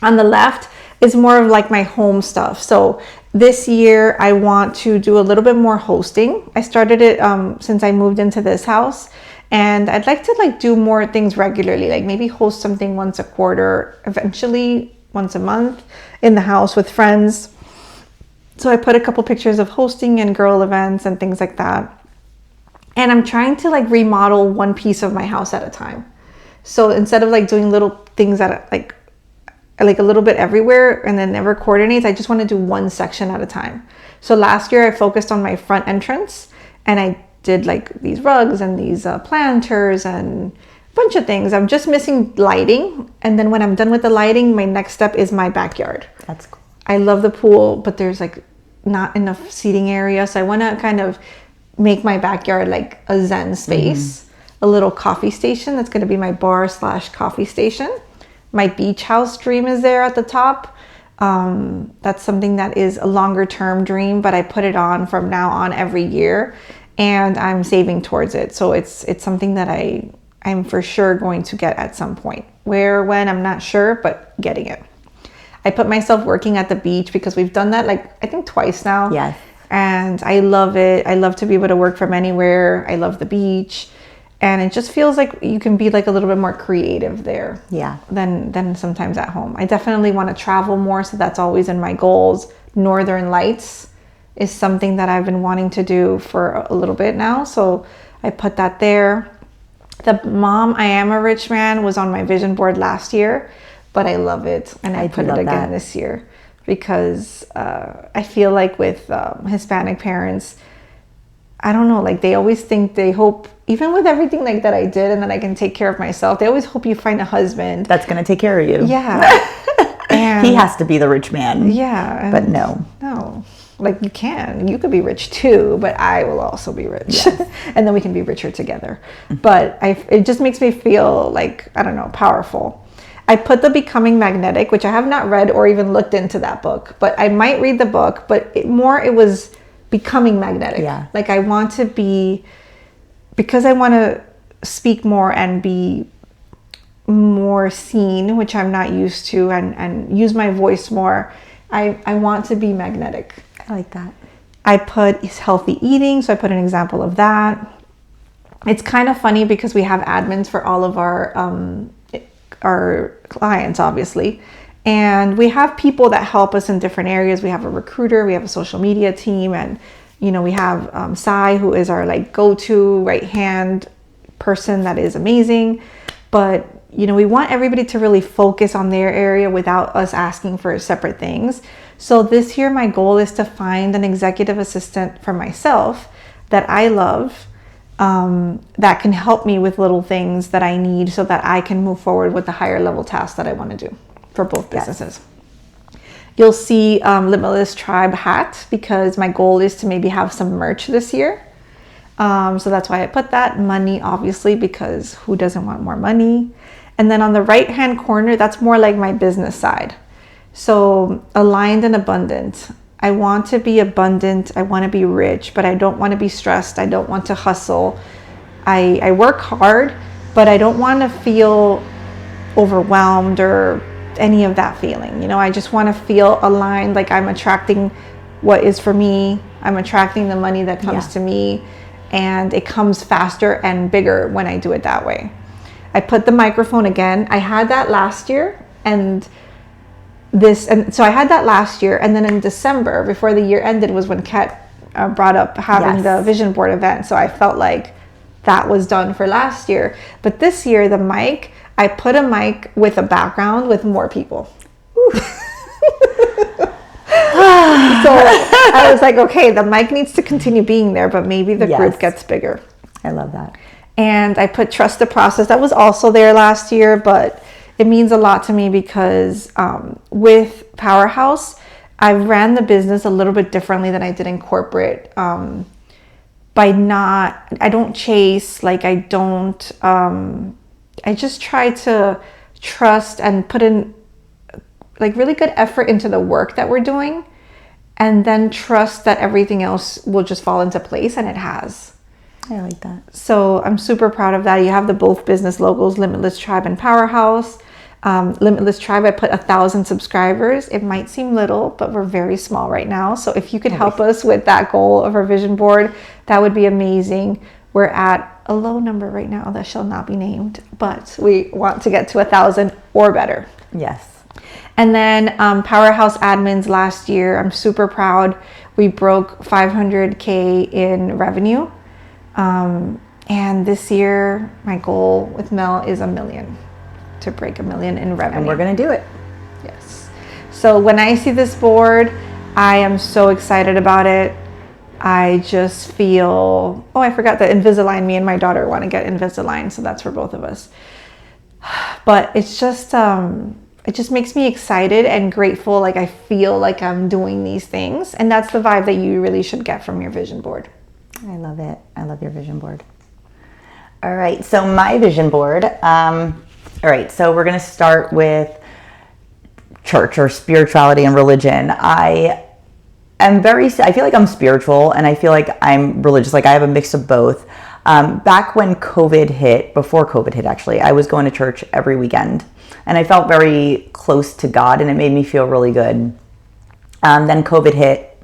On the left is more of my home stuff. So this year I want to do a little bit more hosting. I started it since I moved into this house. And I'd like to do more things regularly, maybe host something once a quarter, eventually once a month in the house with friends. So I put a couple pictures of hosting and girl events and things like that. And I'm trying to remodel one piece of my house at a time. So instead of doing little things that a little bit everywhere and then never coordinates, I just want to do one section at a time. So last year I focused on my front entrance and I did these rugs and these planters and a bunch of things. I'm just missing lighting. And then when I'm done with the lighting, my next step is my backyard. That's cool. I love the pool, but there's not enough seating area. So I want to kind of make my backyard a zen space, a little coffee station. That's going to be my bar/coffee station. My beach house dream is there at the top. That's something that is a longer term dream, but I put it on from now on every year. And I'm saving towards it. So it's something that I'm for sure going to get at some point. Where, when, I'm not sure, but getting it. I put myself working at the beach because we've done that I think twice now. Yes. And I love it. I love to be able to work from anywhere. I love the beach. And it just feels like you can be a little bit more creative there. Yeah. Than sometimes at home. I definitely want to travel more. So that's always in my goals. Northern Lights is something that I've been wanting to do for a little bit now. So I put that there. The Mom, I Am a Rich Man was on my vision board last year, but I love it. And I put it again this year because I feel with Hispanic parents, I don't know, they always think, they hope, even with everything that I did and that I can take care of myself, they always hope you find a husband that's going to take care of you. Yeah. And he has to be the rich man. Yeah. But no. You could be rich too, but I will also be rich. Yes. And then we can be richer together. But it just makes me feel I don't know, powerful. I put the Becoming Magnetic, which I have not read or even looked into that book, but I might read the book, but it was becoming magnetic. Yeah. I want to be, because I want to speak more and be more seen, which I'm not used to, and use my voice more. I want to be magnetic. I like that. I put healthy eating, so I put an example of that. It's kind of funny because we have admins for all of our clients, obviously, And we have people that help us in different areas. We have a recruiter, we have a social media team, and we have Sai, who is our like go-to right hand person that is amazing. But we want everybody to really focus on their area without us asking for separate things. So this year, my goal is to find an executive assistant for myself that I love, that can help me with little things that I need so that I can move forward with the higher level tasks that I want to do for both businesses. You'll see Limitless Tribe hat, because my goal is to maybe have some merch this year. So that's why I put that. Money, obviously, because who doesn't want more money? And then on the right hand corner, that's more like my business side. So aligned and abundant. I want to be abundant. I want to be rich, but I don't want to be stressed. I don't want to hustle. I work hard, but I don't want to feel overwhelmed or any of that feeling. I just want to feel aligned, like I'm attracting what is for me. I'm attracting the money that comes to me, and it comes faster and bigger when I do it that way. I put the microphone again. I had that last year, and so I had that last year, and then in December, before the year ended, was when Kat brought up having the vision board event. So I felt like that was done for last year. But this year, the mic, I put a mic with a background with more people. So I was like, okay, the mic needs to continue being there, but maybe the group gets bigger. I love that. And I put trust the process. That was also there last year, but it means a lot to me because with Powerhouse, I ran the business a little bit differently than I did in corporate. I don't chase, I just try to trust and put in like really good effort into the work that we're doing, and then trust that everything else will just fall into place, and it has. I like that. So I'm super proud of that. You have the both business logos, Limitless Tribe and Powerhouse. Limitless Tribe, I put 1,000 subscribers. It might seem little, but we're very small right now. So if you could help us with that goal of our vision board, that would be amazing. We're at a low number right now that shall not be named, but we want to get to 1,000 or better. Yes. And then Powerhouse admins last year, I'm super proud. We broke 500K in revenue. And this year, my goal with Mel is $1 million, to break $1 million in revenue. And we're going to do it. Yes. So when I see this board, I am so excited about it. I just feel, I forgot that Invisalign, me and my daughter want to get Invisalign. So that's for both of us. But it's just, it just makes me excited and grateful. Like I feel like I'm doing these things. And that's the vibe that you really should get from your vision board. I love it. I love your vision board. All right. So my vision board. All right. So we're going to start with church or spirituality and religion. I feel like I'm spiritual and I feel like I'm religious. Like I have a mix of both. Back when COVID hit, before COVID hit actually, I was going to church every weekend and I felt very close to God and it made me feel really good. Then COVID hit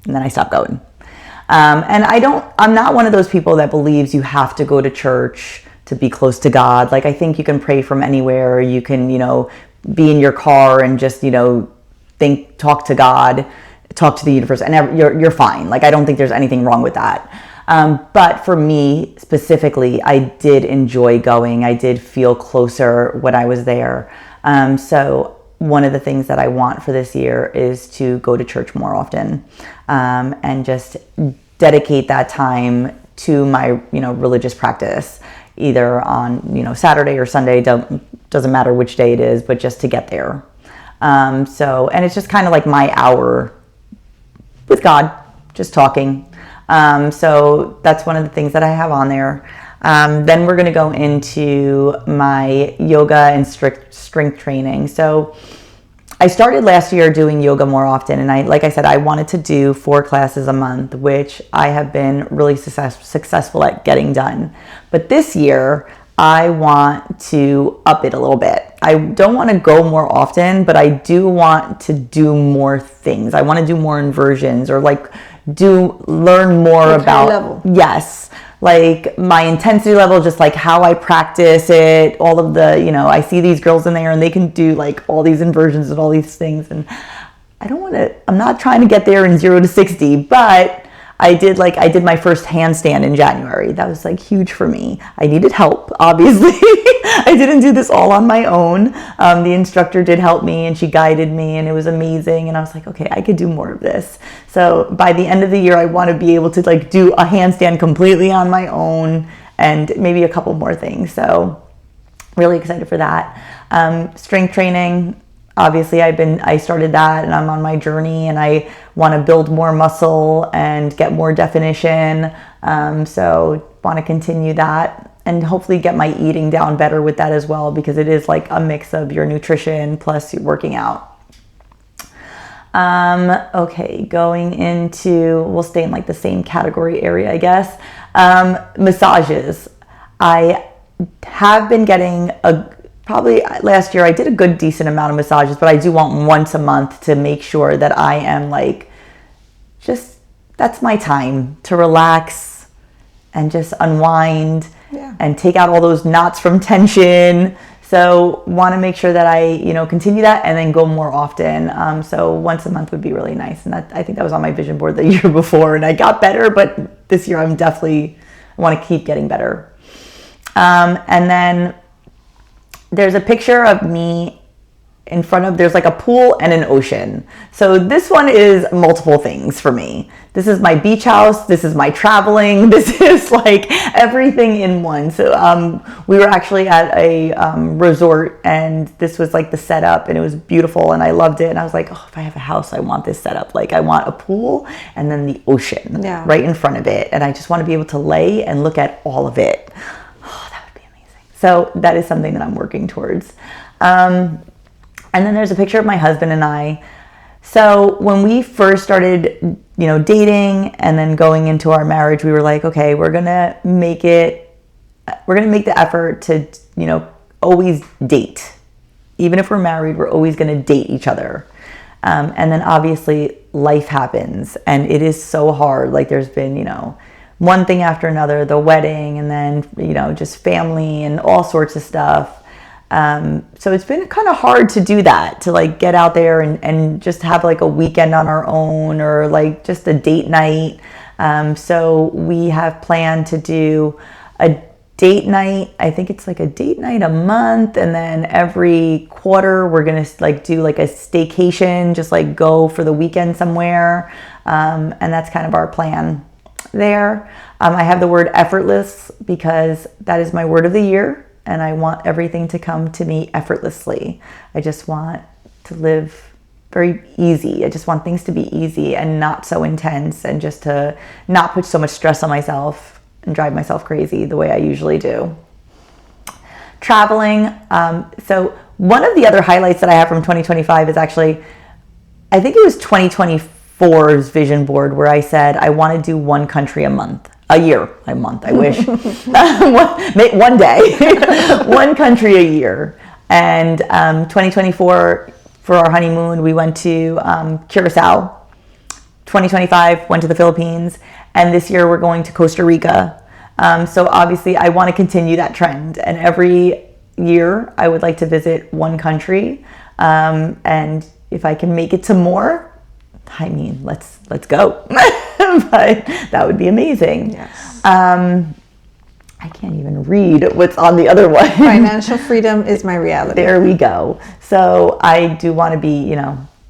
and then I stopped going. And I'm not one of those people that believes you have to go to church to be close to God. Like I think you can pray from anywhere. You can, be in your car and just, talk to God, talk to the universe, and you're fine. Like I don't think there's anything wrong with that. But for me specifically, I did enjoy going. I did feel closer when I was there. So one of the things that I want for this year is to go to church more often, and just dedicate that time to my, religious practice, either on, Saturday or Sunday, doesn't matter which day it is, but just to get there. And it's just kind of like my hour with God, just talking. So that's one of the things that I have on there. Then we're going to go into my yoga and strength training. So I started last year doing yoga more often. And like I said, I wanted to do 4 classes a month, which I have been really successful at getting done. But this year, I want to up it a little bit. I don't want to go more often, but I do want to do more things. I want to do more inversions or learn more about, level. Yes, like my intensity level, just like how I practice it, all of the, I see these girls in there and they can do like all these inversions and all these things. And I'm not trying to get there in 0 to 60, but I did my first handstand in January. That was like huge for me. I needed help, obviously. I didn't do this all on my own. The instructor did help me and she guided me and it was amazing. And I was like, okay, I could do more of this. So by the end of the year, I want to be able to like do a handstand completely on my own and maybe a couple more things. So really excited for that. Strength training. Obviously, I started that and I'm on my journey and I want to build more muscle and get more definition. So want to continue that and hopefully get my eating down better with that as well, because it is like a mix of your nutrition plus working out. Okay, going into, we'll stay in like the same category area, I guess. Massages. I have been getting probably last year I did a good decent amount of massages, but I do want once a month to make sure that I am like, that's my time to relax and just unwind and take out all those knots from tension. So want to make sure that I, continue that and then go more often. So once a month would be really nice. And I think that was on my vision board the year before and I got better, but this year I want to keep getting better. And then there's a picture of me in front of, there's like a pool and an ocean. So this one is multiple things for me. This is my beach house. This is my traveling. This is like everything in one. So we were actually at a resort and this was like the setup and it was beautiful and I loved it. And I was like, oh, if I have a house, I want this setup. Like I want a pool and then the ocean right in front of it. And I just want to be able to lay and look at all of it. So that is something that I'm working towards. And then there's a picture of my husband and I. So when we first started, dating and then going into our marriage, we were like, okay, we're going to make the effort to, always date. Even if we're married, we're always going to date each other. And then obviously life happens and it is so hard. Like there's been, one thing after another, the wedding and then, just family and all sorts of stuff. So it's been kind of hard to do that, to like get out there and just have like a weekend on our own or like just a date night. So we have planned to do a date night. I think it's like a date night a month. And then every quarter we're going to like do like a staycation, just like go for the weekend somewhere. And that's kind of our plan there. I have the word effortless because that is my word of the year and I want everything to come to me effortlessly. I just want to live very easy. I just want things to be easy and not so intense and just to not put so much stress on myself and drive myself crazy the way I usually do. Traveling. So one of the other highlights that I have from 2025 is actually, I think it was 2024's vision board where I said I want to do one country a year, I wish. One day, one country a year. And 2024, for our honeymoon, we went to Curacao. 2025, went to the Philippines. And this year, we're going to Costa Rica. So obviously, I want to continue that trend. And every year, I would like to visit one country. And if I can make it to more, I mean, let's go. But that would be amazing. Yes. I can't even read what's on the other one. Financial freedom is my reality. There we go. So I do want to be,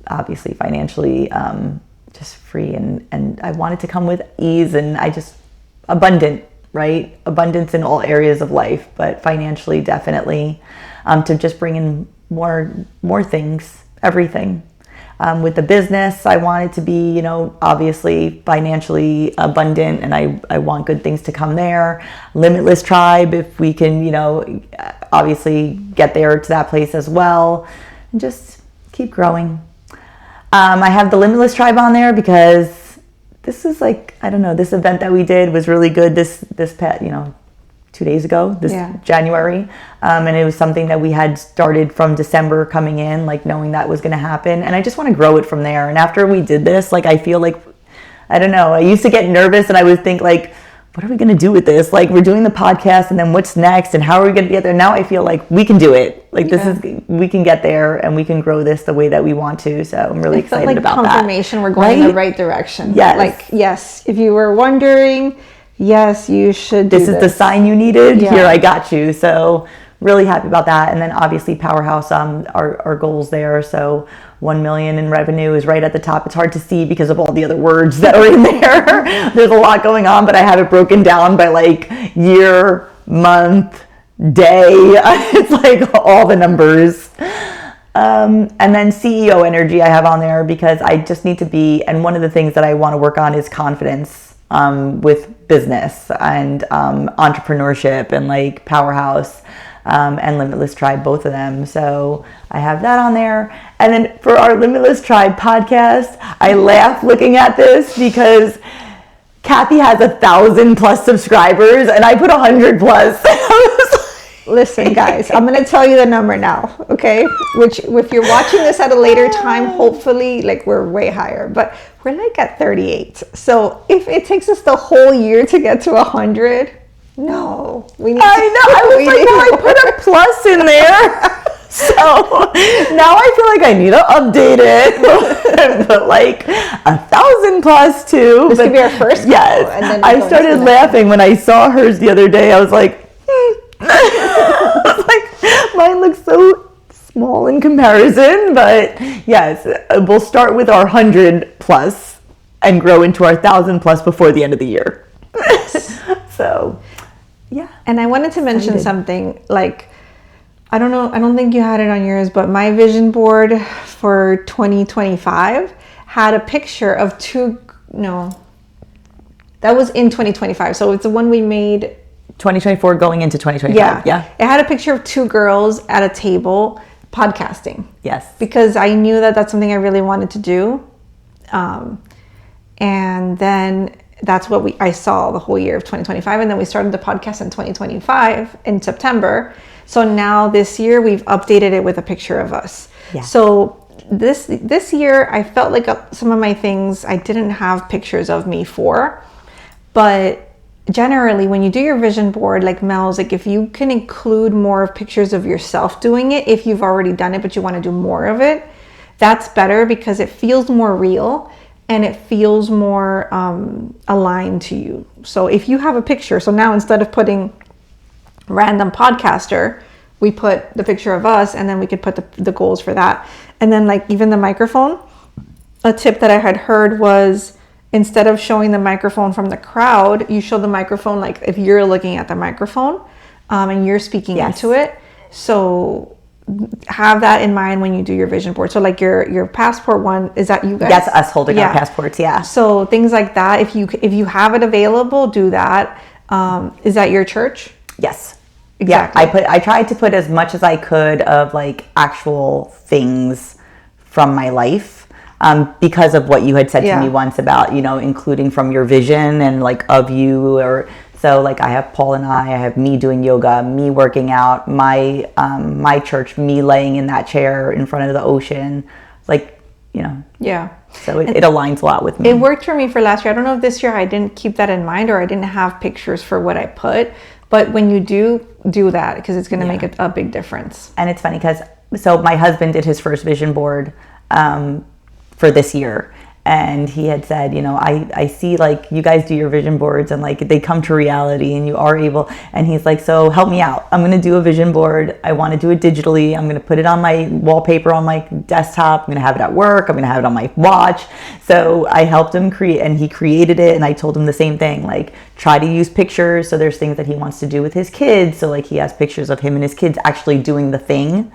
obviously financially just free and I want it to come with ease and abundant, right? Abundance in all areas of life, but financially definitely to just bring in more things, everything. With the business, I want it to be, obviously financially abundant and I want good things to come there. Limitless tribe, if we can, obviously get there to that place as well and just keep growing. I have the Limitless tribe on there because this is like, I don't know, this event that we did was really good this past, 2 days ago, January. And it was something that we had started from December coming in, like knowing that was going to happen. And I just want to grow it from there. And after we did this, like, I feel like, I don't know, I used to get nervous and I would think like, what are we going to do with this? Like, we're doing the podcast, and then what's next, and how are we going to get there? Now I feel like we can do it. Like, we can get there, and we can grow this the way that we want to. So I'm really excited about that. Confirmation we're going in the right direction. Yes. Like, yes, if you were wondering, yes, you should do this. This is the sign you needed. Yeah. Here, I got you. So really happy about that. And then obviously Powerhouse, our goals there. So 1 million in revenue is right at the top. It's hard to see because of all the other words that are in there. There's a lot going on, but I have it broken down by like year, month, day. It's like all the numbers. And then CEO energy I have on there because I just need to be, and one of the things that I want to work on is confidence with business and entrepreneurship and like Powerhouse. And Limitless Tribe, both of them. So I have that on there. And then for our Limitless Tribe podcast, I laugh looking at this because Cathy has 1,000+ subscribers and I put 100+. Listen, guys, I'm going to tell you the number now, okay? Which, if you're watching this at a later time, hopefully, like, we're way higher. But we're like at 38. So if it takes us the whole year to get to 100... No, we need. I know. I was like, well, I put a plus in there, so now I feel like I need to update it. But like 1,000+ too. This could be our first. Yes, and then I started laughing when I saw hers the other day. I was like, I was like, mine looks so small in comparison. But yes, we'll start with our 100+ and grow into our 1,000+ before the end of the year. So. Yeah. And I wanted to mention something, like, I don't know, I don't think you had it on yours, but my vision board for 2025 had a picture of that was in 2025. So it's the one we made. 2024 going into 2025. Yeah. It had a picture of 2 girls at a table podcasting. Yes. Because I knew that that's something I really wanted to do. And then that's what I saw the whole year of 2025. And then we started the podcast in 2025 in September. So now this year we've updated it with a picture of us. Yeah. So this year I felt like some of my things I didn't have pictures of me for. But generally when you do your vision board, like Mel's, like if you can include more of pictures of yourself doing it, if you've already done it but you want to do more of it, that's better because it feels more real. And it feels more aligned to you. So if you have a picture, so now instead of putting random podcaster, we put the picture of us and then we could put the goals for that. And then like even the microphone, a tip that I had heard was instead of showing the microphone from the crowd, you show the microphone like if you're looking at the microphone and you're speaking into it. So have that in mind when you do your vision board. So like your passport one, is that you guys? That's us holding our passports, yeah. So things like that, if you have it available, do that. Is that your church? Yes. Exactly. Yeah, I tried to put as much as I could of like actual things from my life because of what you had said to me once about, including from your vision and like of you or... So like I have Paul and I have me doing yoga, me working out, my church, me laying in that chair in front of the ocean, like, Yeah. So it aligns a lot with me. It worked for me for last year. I don't know if this year I didn't keep that in mind or I didn't have pictures for what I put, but when you do that, because it's going to make a big difference. And it's funny because, so my husband did his first vision board for this year. And he had said, I see like you guys do your vision boards and like they come to reality and you are able. And he's like, so help me out. I'm going to do a vision board. I want to do it digitally. I'm going to put it on my wallpaper on my desktop. I'm going to have it at work. I'm going to have it on my watch. So I helped him create and he created it. And I told him the same thing, like try to use pictures. So there's things that he wants to do with his kids. So like he has pictures of him and his kids actually doing the thing.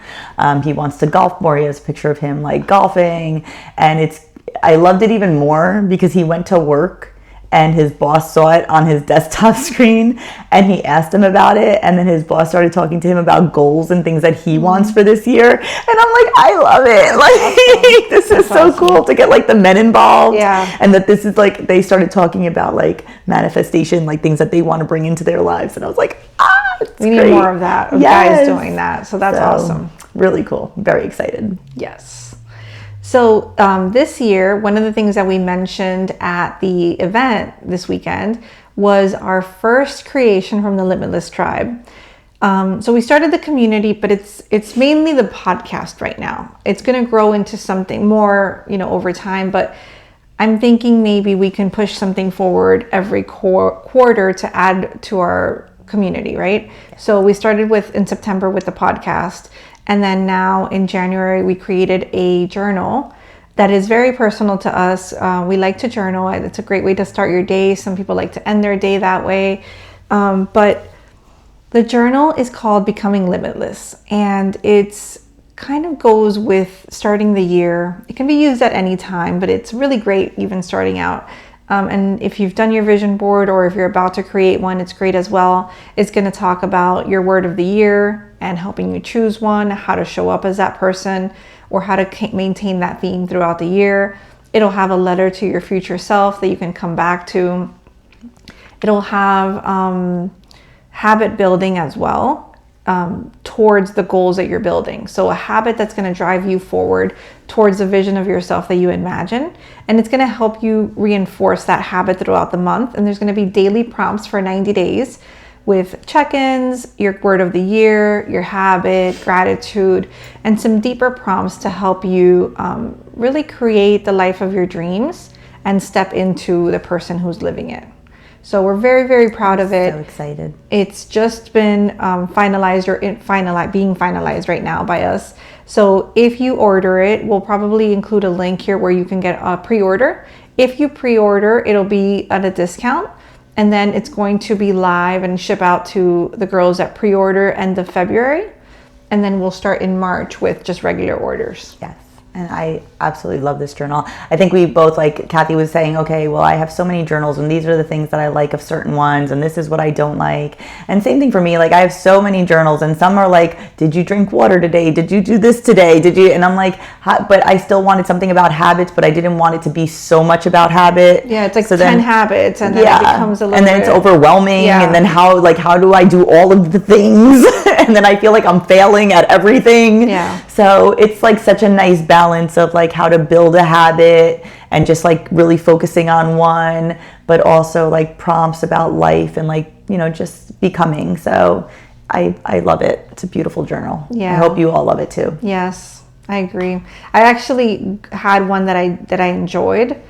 He wants to golf more. He has a picture of him like golfing. And I loved it even more because he went to work and his boss saw it on his desktop screen and he asked him about it. And then his boss started talking to him about goals and things that he wants for this year. And I'm like, I love it. Like, this is so cool to get like the men involved. Yeah. And that this is like, they started talking about like manifestation, like things that they want to bring into their lives. And I was like, we need more of that, guys doing that. So that's awesome. Really cool. Very excited. Yes. So this year, one of the things that we mentioned at the event this weekend was our first creation from the Limitless tribe. So we started the community, but it's mainly the podcast right now. It's going to grow into something more, over time, but I'm thinking maybe we can push something forward every quarter to add to our community, right? So we started in September with the podcast, and then now in January we created a journal that is very personal to us. We like to journal. It's a great way to start your day. Some people like to end their day that way, but the journal is called Becoming Limitless, and it's kind of goes with starting the year. It can be used at any time, but it's really great even starting out. And if you've done your vision board or if you're about to create one, it's great as well. It's going to talk about your word of the year and helping you choose one, how to show up as that person, or how to maintain that theme throughout the year. It'll have a letter to your future self that you can come back to. It'll have habit building as well. Towards the goals that you're building. So a habit that's going to drive you forward towards the vision of yourself that you imagine. And it's going to help you reinforce that habit throughout the month. And there's going to be daily prompts for 90 days with check-ins, your word of the year, your habit, gratitude, and some deeper prompts to help you really create the life of your dreams and step into the person who's living it. So we're very, very proud of it. So excited. It's just been finalized or being finalized right now by us. So if you order it, we'll probably include a link here where you can get a pre-order. If you pre-order, it'll be at a discount, and then it's going to be live and ship out to the girls that pre-order end of February. And then we'll start in March with just regular orders. Yes. And I absolutely love this journal. I think we both, like Cathy was saying, okay, well, I have so many journals and these are the things that I like of certain ones and this is what I don't like. And same thing for me, like I have so many journals and some are like, did you drink water today? Did you do this today? Did you? And I'm like, but I still wanted something about habits, but I didn't want it to be so much about habit. Yeah, it's like 10 habits and then it becomes a little and then it's overwhelming. And then how do I do all of the things? And then I feel like I'm failing at everything. Yeah. So it's like such a nice balance of like how to build a habit and just like really focusing on one, but also like prompts about life and like, just becoming. So I love it. It's a beautiful journal. Yeah. I hope you all love it too. Yes, I agree. I actually had one that I enjoyed.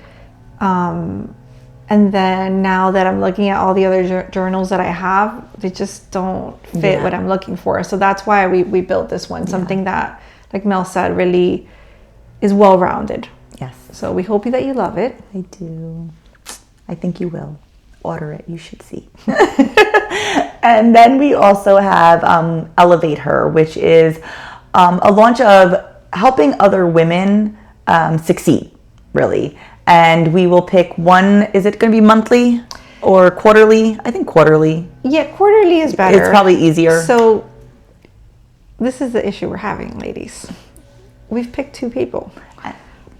And then now that I'm looking at all the other journals that I have, they just don't fit what I'm looking for. So that's why we built this one, something that, like Mel said, really is well-rounded. Yes. So we hope that you love it. I do. I think you will. Order it. You should see. And then we also have Elevate Her, which is a launch of helping other women succeed, really. And we will pick one. Is it going to be monthly or quarterly? I think quarterly. Yeah, quarterly is better. It's probably easier. So this is the issue we're having, ladies. We've picked 2 people.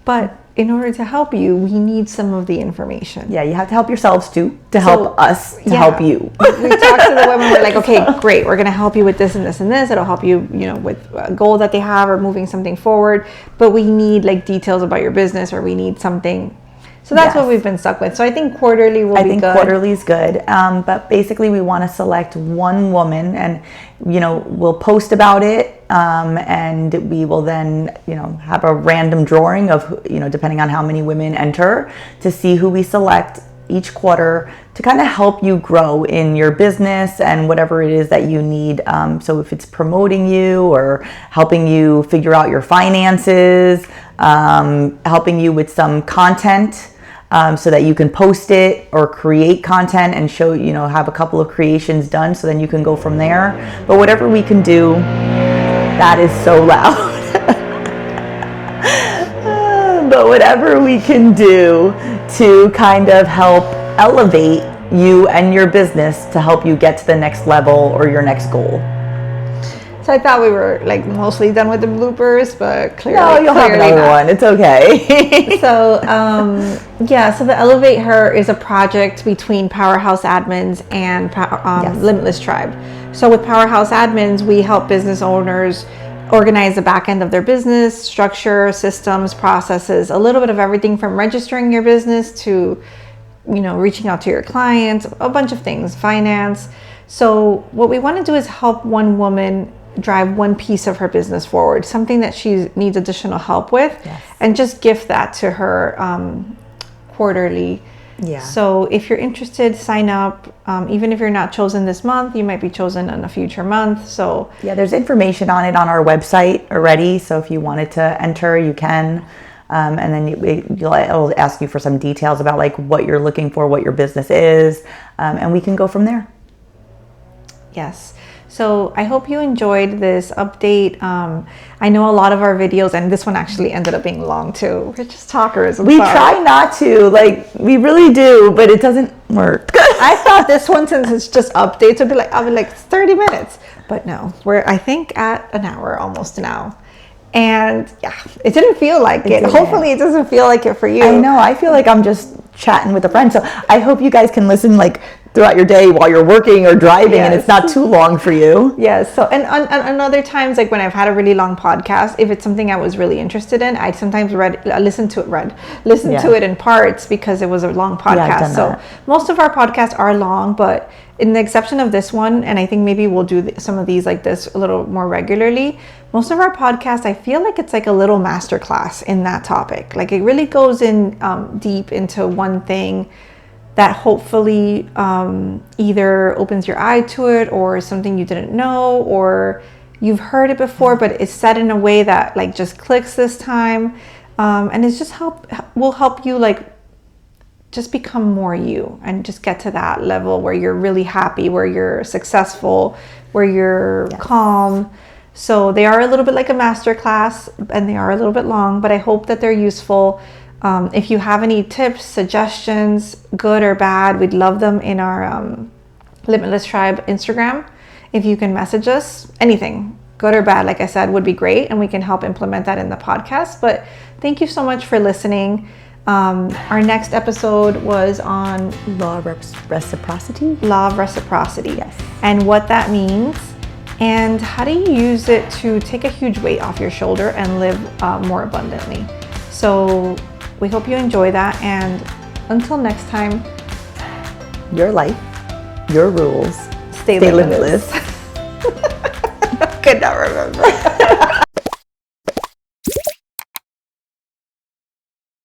But in order to help you, we need some of the information. Yeah, you have to help yourselves too, to help us, to help you. We talked to the women, we're like, okay, great, we're going to help you with this and this and this. It'll help you, with a goal that they have or moving something forward. But we need like details about your business, or we need something. So that's what we've been stuck with. So I think quarterly will be good. I think quarterly is good. But basically we want to select one woman and, we'll post about it. And we will then, have a random drawing of, depending on how many women enter, to see who we select each quarter to kind of help you grow in your business and whatever it is that you need. So if it's promoting you or helping you figure out your finances, helping you with some content, so that you can post it or create content and show, have a couple of creations done so then you can go from there. But whatever we can do, that is so loud. But whatever we can do to kind of help elevate you and your business to help you get to the next level or your next goal. So I thought we were like mostly done with the bloopers, but clearly no, you'll have another one. It's okay. So so the Elevate Her is a project between Powerhouse Admins and Limitless Tribe. So with Powerhouse Admins, we help business owners organize the back end of their business, structure, systems, processes, a little bit of everything from registering your business to, reaching out to your clients, a bunch of things, finance. So what we want to do is help one woman drive one piece of her business forward, something that she needs additional help with, and just gift that to her quarterly. Yeah. So if you're interested, sign up. Even if you're not chosen this month, you might be chosen in a future month. So there's information on it on our website already. So if you wanted to enter, you can. And then it'll ask you for some details about like what you're looking for, what your business is, and we can go from there. Yes. So I hope you enjoyed this update. I know a lot of our videos, and this one actually ended up being long too. We're just talkers. We try not to, we really do, but it doesn't work. I thought this one, since it's just updates, I'll be like 30 minutes. But no, we're, I think, at an hour almost now. And it didn't feel like it. Hopefully it doesn't feel like it for you. I know. I feel like I'm just chatting with a friend. So I hope you guys can listen throughout your day while you're working or driving, and it's not too long for you. Yes. So and on other times, like when I've had a really long podcast, if it's something I was really interested in, I'd sometimes listen to it in parts because it was a long podcast. So most of our podcasts are long, but in the exception of this one, and I think maybe we'll do some of these like this a little more regularly, most of our podcasts, I feel like it's like a little masterclass in that topic. Like it really goes in deep into one thing that hopefully either opens your eye to it, or something you didn't know, or you've heard it before, but it's said in a way that like just clicks this time. And it's just will help you like just become more you, and just get to that level where you're really happy, where you're successful, where you're calm. So they are a little bit like a masterclass, and they are a little bit long, but I hope that they're useful. If you have any tips, suggestions, good or bad, we'd love them in our Limitless Tribe Instagram. If you can message us, anything, good or bad, like I said, would be great, and we can help implement that in the podcast. But thank you so much for listening. Our next episode was on Law of reciprocity. Law of reciprocity. Yes. And what that means, and how do you use it to take a huge weight off your shoulder and live more abundantly. So we hope you enjoy that, and until next time, your life, your rules, stay limitless. Could not remember.